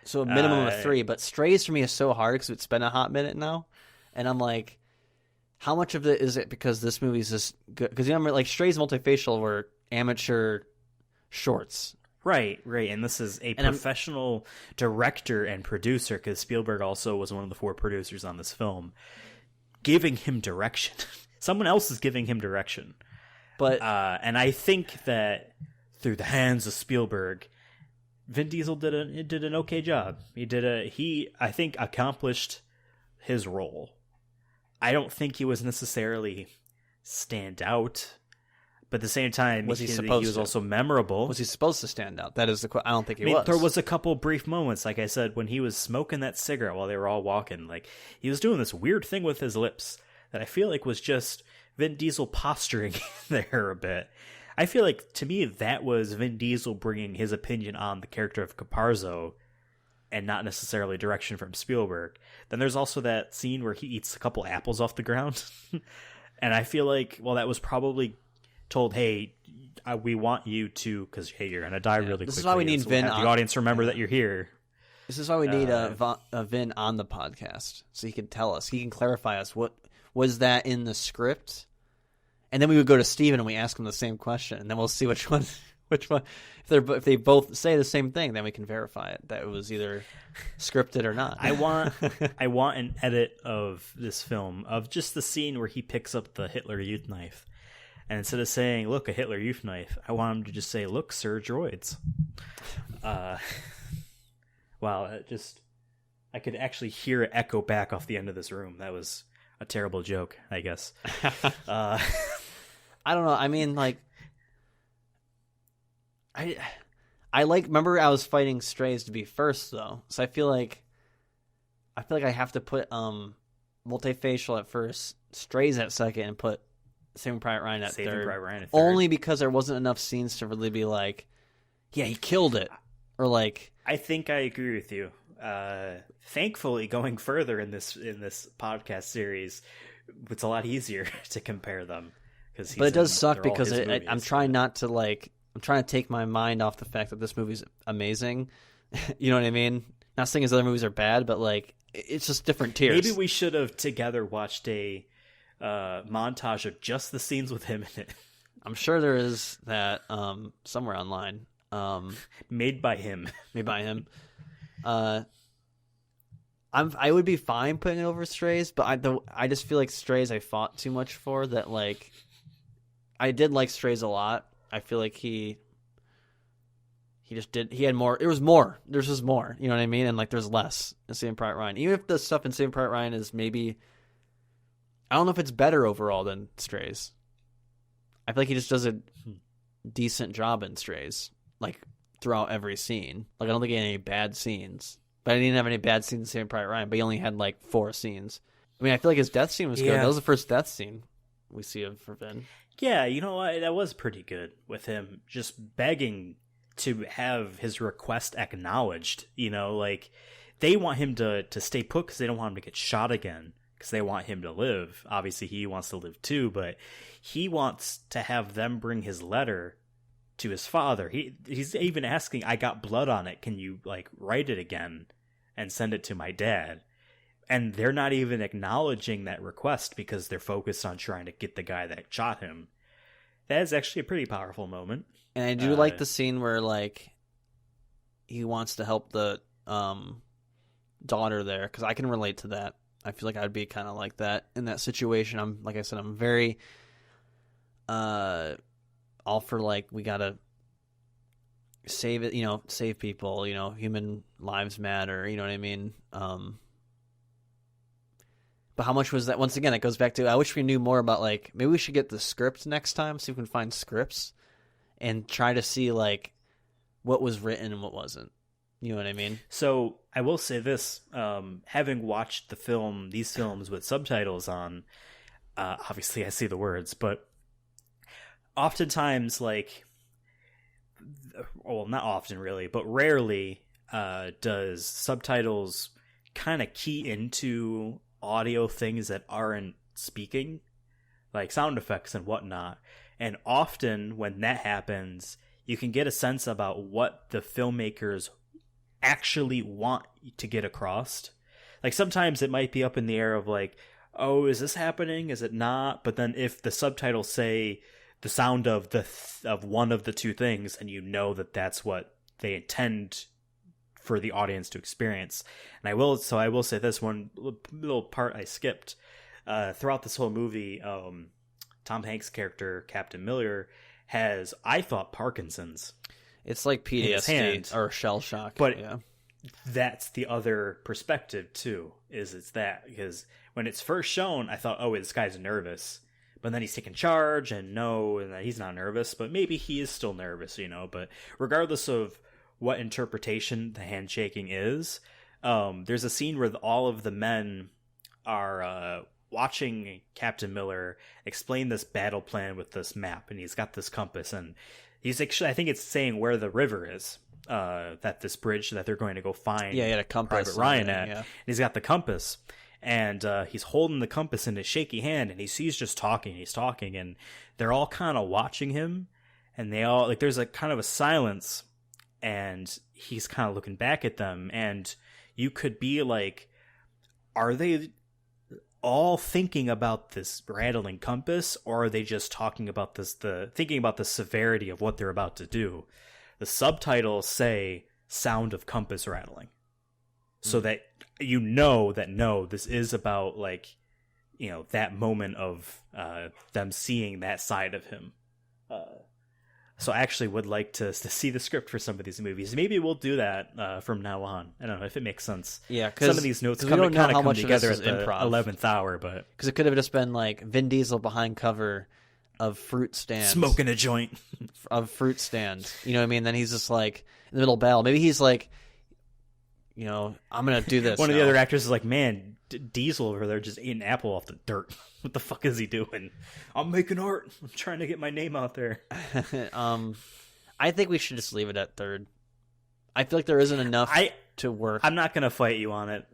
So a minimum of 3, but Strays for me is so hard because it's been a hot minute now, and I'm like, how much of it is it because this movie's just good? Because Strays and Multifacial were amateur shorts. Right, and this is a professional director and producer, because Spielberg also was one of the 4 producers on this film, giving him direction. Someone else is giving him direction. But and I think that through the hands of Spielberg, Vin Diesel did an okay job. He I think accomplished his role. I don't think he was necessarily stand out, but at the same time, he was also memorable. Was he supposed to stand out? That is the question. I don't think he was. There was a couple brief moments, like I said, when he was smoking that cigarette while they were all walking. He was doing this weird thing with his lips that I feel like was just Vin Diesel posturing there a bit. I feel like, to me, that was Vin Diesel bringing his opinion on the character of Caparzo and not necessarily direction from Spielberg. Then there's also that scene where he eats a couple apples off the ground. And I feel like, that was probably told, hey, we want you to, because, hey, you're going to die really quickly. This is why we need Vin on the audience remember that you're here. This is why we need a Vin on the podcast, so he can tell us. He can clarify us. What was that in the script? And then we would go to Steven and we ask him the same question, and then we'll see which one. If they both say the same thing, then we can verify it that it was either scripted or not. I want an edit of this film of just the scene where he picks up the Hitler Youth knife, and instead of saying "Look, a Hitler Youth knife," I want him to just say "Look, sir, droids." Wow, I could actually hear it echo back off the end of this room. That was a terrible joke, I guess. I don't know. I mean, remember I was fighting Strays to be first though, so I feel like I have to put Multifacial at first, Strays at second, and put Saving Private Ryan at third. Private Ryan at third. Only because there wasn't enough scenes to really be like, yeah, he killed it, or like. I think I agree with you. Thankfully, going further in this podcast series, it's a lot easier to compare them. But it does suck because I'm trying not to like. I'm trying to take my mind off the fact that this movie's amazing. You know what I mean? Not saying his other movies are bad, but like it's just different tiers. Maybe we should have together watched a montage of just the scenes with him in it. I'm sure there is that somewhere online. Made by him. I would be fine putting it over Strays, but I just feel like Strays I fought too much for that. Like, I did like Strays a lot. I feel like he had more. It was more. There's just more. You know what I mean? And like, there's less in Saving Private Ryan. Even if the stuff in Saving Private Ryan is maybe, I don't know if it's better overall than Strays. I feel like he just does a decent job in Strays, like throughout every scene. Like, I don't think he had any bad scenes. But I didn't have any bad scenes in Saving Private Ryan, but he only had like 4 scenes. I mean, I feel like his death scene was good. That was the first death scene we see of for Vin. Yeah, you know what? That was pretty good with him just begging to have his request acknowledged. You know, like, they want him to stay put because they don't want him to get shot again because they want him to live. Obviously, he wants to live too, but he wants to have them bring his letter to his father. He's even asking, I got blood on it. Can you, like, write it again and send it to my dad? And they're not even acknowledging that request because they're focused on trying to get the guy that shot him. That is actually a pretty powerful moment. And I do like the scene where, like, he wants to help the daughter there, because I can relate to that. I feel like I'd be kind of like that in that situation. Like I said, I'm very all for, like, we gotta save it, save people, human lives matter, you know what I mean? But how much was that? Once again, it goes back to, I wish we knew more about, like, maybe we should get the script next time, see if we can find scripts and try to see, like, what was written and what wasn't. You know what I mean? So I will say this, having watched these films with subtitles on, obviously I see the words, but oftentimes, like, well, not often really, but rarely does subtitles kind of key into audio things that aren't speaking, like sound effects and whatnot. And often when that happens, you can get a sense about what the filmmakers actually want to get across. Like, sometimes it might be up in the air of, like, oh, is this happening? Is it not? But then if the subtitles say the sound of of one of the two things, and you know that that's what they intend for the audience to experience. And I will say this one little part I skipped. Throughout this whole movie, Tom Hanks' character, Captain Miller, has, I thought, Parkinson's. It's like PTSD or shell shock. But yeah, that's the other perspective too, it's that, because when it's first shown, I thought, oh, this guy's nervous. But then he's taking charge, and that he's not nervous, but maybe he is still nervous, But regardless of what interpretation the handshaking is, there's a scene where all of the men are watching Captain Miller explain this battle plan with this map, and he's got this compass, and he's actually, I think it's saying where the river is, that this bridge that they're going to go find. Yeah, he had a compass. Private Ryan at. Yeah. And he's got the compass, and he's holding the compass in his shaky hand, and he's just talking. He's talking, and they're all kind of watching him, and they all, like, there's a kind of a silence, and he's kind of looking back at them, and you could be like, are they all thinking about this rattling compass, or are they just talking about thinking about the severity of what they're about to do? The subtitles say sound of compass rattling, so that no, this is about, like, that moment of them seeing that side of him. So I actually would like to see the script for some of these movies. Maybe we'll do that from now on. I don't know if it makes sense. Yeah, some of these notes come together at the 11th hour, but because it could have just been like Vin Diesel behind cover of fruit stands, smoking a joint of fruit stands. You know what I mean? Then he's just like, the middle battle. Maybe he's like, I'm gonna do this. One of the other actors is like, man, Diesel over there just ate an apple off the dirt. What the fuck is he doing? I'm making art. I'm trying to get my name out there. I think we should just leave it at third. I feel like there isn't enough to work. I'm not gonna fight you on it,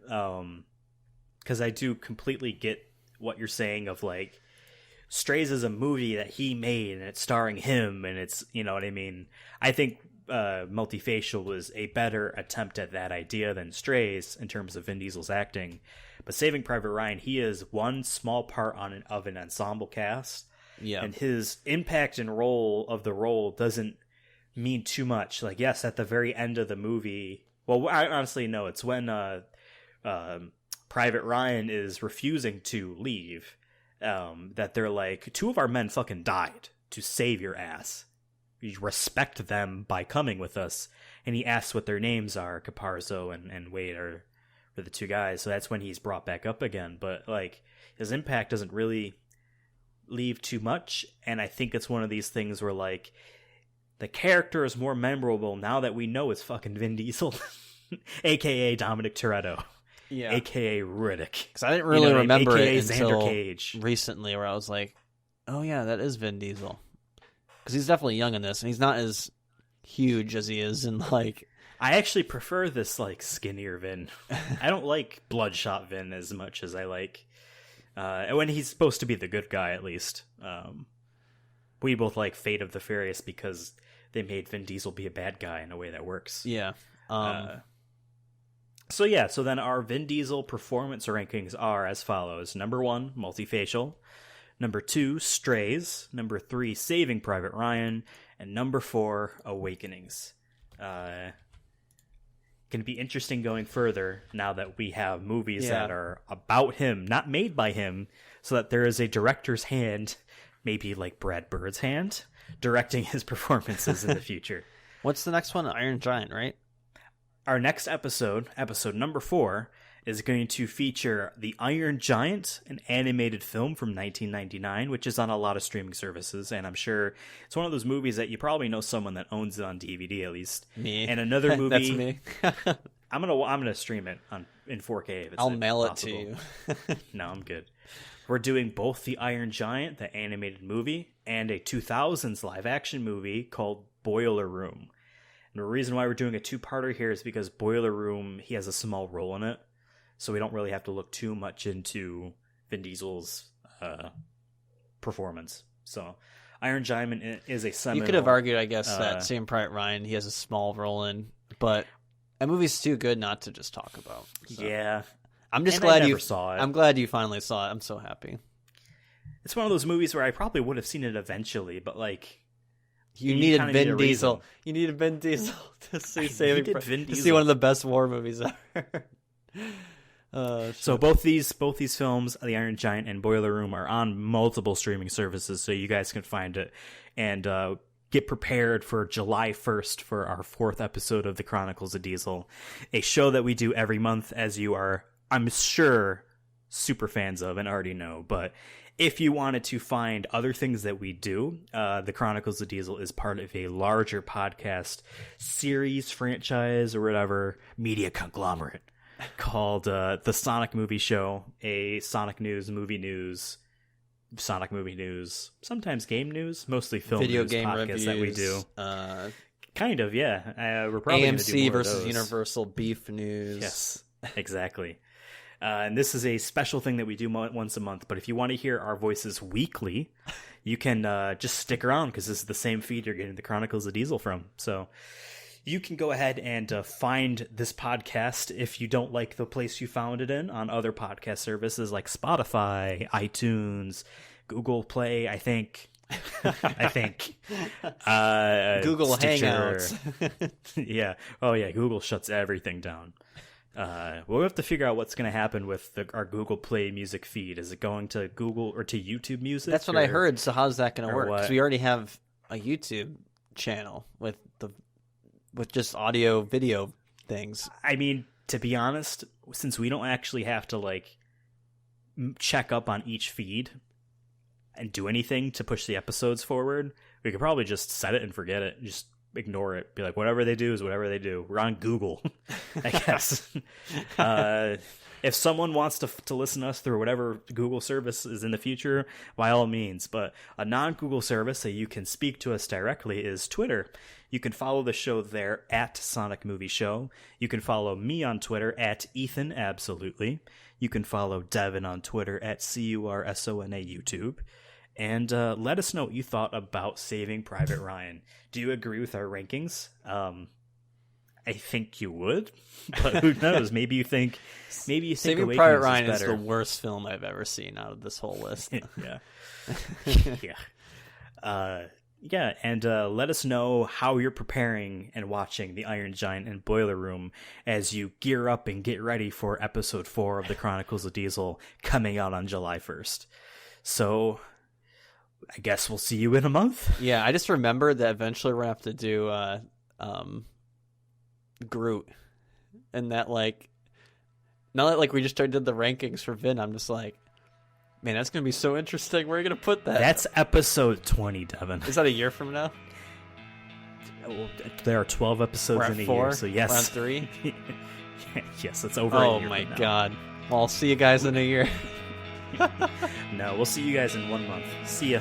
because I do completely get what you're saying of like, Strays is a movie that he made and it's starring him, and it's, you know what I mean. I think Multifacial was a better attempt at that idea than Strays in terms of Vin Diesel's acting. But Saving Private Ryan, he is one small part of an ensemble cast. Yeah. And his impact and role doesn't mean too much. Like, yes, at the very end of the movie, well, I honestly no, it's when Private Ryan is refusing to leave, that they're like, 2 of our men fucking died to save your ass. You respect them by coming with us. And he asks what their names are. Caparzo and Wade are the 2 guys. So that's when he's brought back up again. But like, his impact doesn't really leave too much. And I think it's one of these things where like, the character is more memorable now that we know it's fucking Vin Diesel, aka Dominic Toretto, aka Riddick. Because I didn't really remember AKA it until Xander Cage. Recently, where I was like, "Oh yeah, that is Vin Diesel." Because he's definitely young in this, and he's not as huge as he is in like. I actually prefer this like skinnier Vin. I don't like Bloodshot Vin as much as I like when he's supposed to be the good guy. At least we both like Fate of the Furious because they made Vin Diesel be a bad guy in a way that works. Yeah. So then our Vin Diesel performance rankings are as follows. Number 1, Multifacial. Number 2, Strays. Number 3, Saving Private Ryan. And number 4, Awakenings. Going to be interesting going further now that we have movies that are about him, not made by him, so that there is a director's hand, maybe like Brad Bird's hand, directing his performances in the future. What's the next one? Iron Giant, right? Our next episode number 4, is going to feature The Iron Giant, an animated film from 1999, which is on a lot of streaming services, and I'm sure it's one of those movies that you probably know someone that owns it on DVD at least. Me. And another movie. That's me. I'm gonna stream it in 4K. If it's I'll mail possible. it to you. No, I'm good. We're doing both The Iron Giant, the animated movie, and a 2000s live-action movie called Boiler Room. And the reason why we're doing a 2-parter here is because Boiler Room, he has a small role in it, so we don't really have to look too much into Vin Diesel's performance. So Iron Giant is a seminal... You could have argued, I guess, that Saving Private Ryan, he has a small role in, but that movie's too good not to just talk about. So. Yeah. I'm just glad you saw it. I'm glad you finally saw it. I'm so happy. It's one of those movies where I probably would have seen it eventually, but like... You needed Vin Diesel. You needed Vin Diesel to see to see one of the best war movies ever. So both these films, The Iron Giant and Boiler Room, are on multiple streaming services, so you guys can find it and get prepared for July 1st for our 4th episode of the Chronicles of Diesel, a show that we do every month, as you are, I'm sure, super fans of and already know. But if you wanted to find other things that we do, the Chronicles of Diesel is part of a larger podcast series, franchise, or whatever, media conglomerate called The Sonic Movie Show, a Sonic News, movie news, Sonic movie news, sometimes game news, mostly film video news game podcasts reviews, that we do. Kind of, yeah. We're probably AMC do more versus of those. Universal beef news. Yes, exactly. And this is a special thing that we do once a month. But if you want to hear our voices weekly, you can just stick around because this is the same feed you're getting the Chronicles of Diesel from. So you can go ahead and find this podcast if you don't like the place you found it in on other podcast services like Spotify, iTunes, Google Play, I think. Google Stitcher. Hangouts. Yeah. Oh, yeah. Google shuts everything down. We'll have to figure out what's going to happen with our Google Play music feed. Is it going to Google or to YouTube Music? That's what I heard. So how's that going to work? Because what? we already have a YouTube channel with just audio, video things. I mean, to be honest, since we don't actually have to like check up on each feed and do anything to push the episodes forward, we could probably just set it and forget it. Just ignore it. Be like, whatever they do is whatever they do. We're on Google, I guess. If someone wants to listen to us through whatever Google service is in the future, by all means. But a non-Google service that you can speak to us directly is Twitter. You can follow the show there at Sonic Movie Show. You can follow me on Twitter at Ethan Absolutely. You can follow Devin on Twitter at CURSONA YouTube. And let us know what you thought about Saving Private Ryan. Do you agree with our rankings? I think you would, but who knows? Maybe you think Saving Awakenings Private Ryan is is better. the worst film I've ever seen out of this whole list. Yeah. Yeah, and let us know how you're preparing and watching The Iron Giant and Boiler Room as you gear up and get ready for episode 4 of the Chronicles of Diesel coming out on July 1st. So I guess we'll see you in a month. Yeah, I just remembered that eventually we're going to have to do Groot. And that, like, now that, like, we just did the rankings for Vin, I'm just like, man, that's going to be so interesting. Where are you going to put that? That's episode 20, Devin. Is that a year from now? There are 12 episodes in a 4? year, so yes. We're on 3? Yes, it's over a Oh year my from now. god. Well, I'll see you guys in a year. No, we'll see you guys in 1 month. See ya.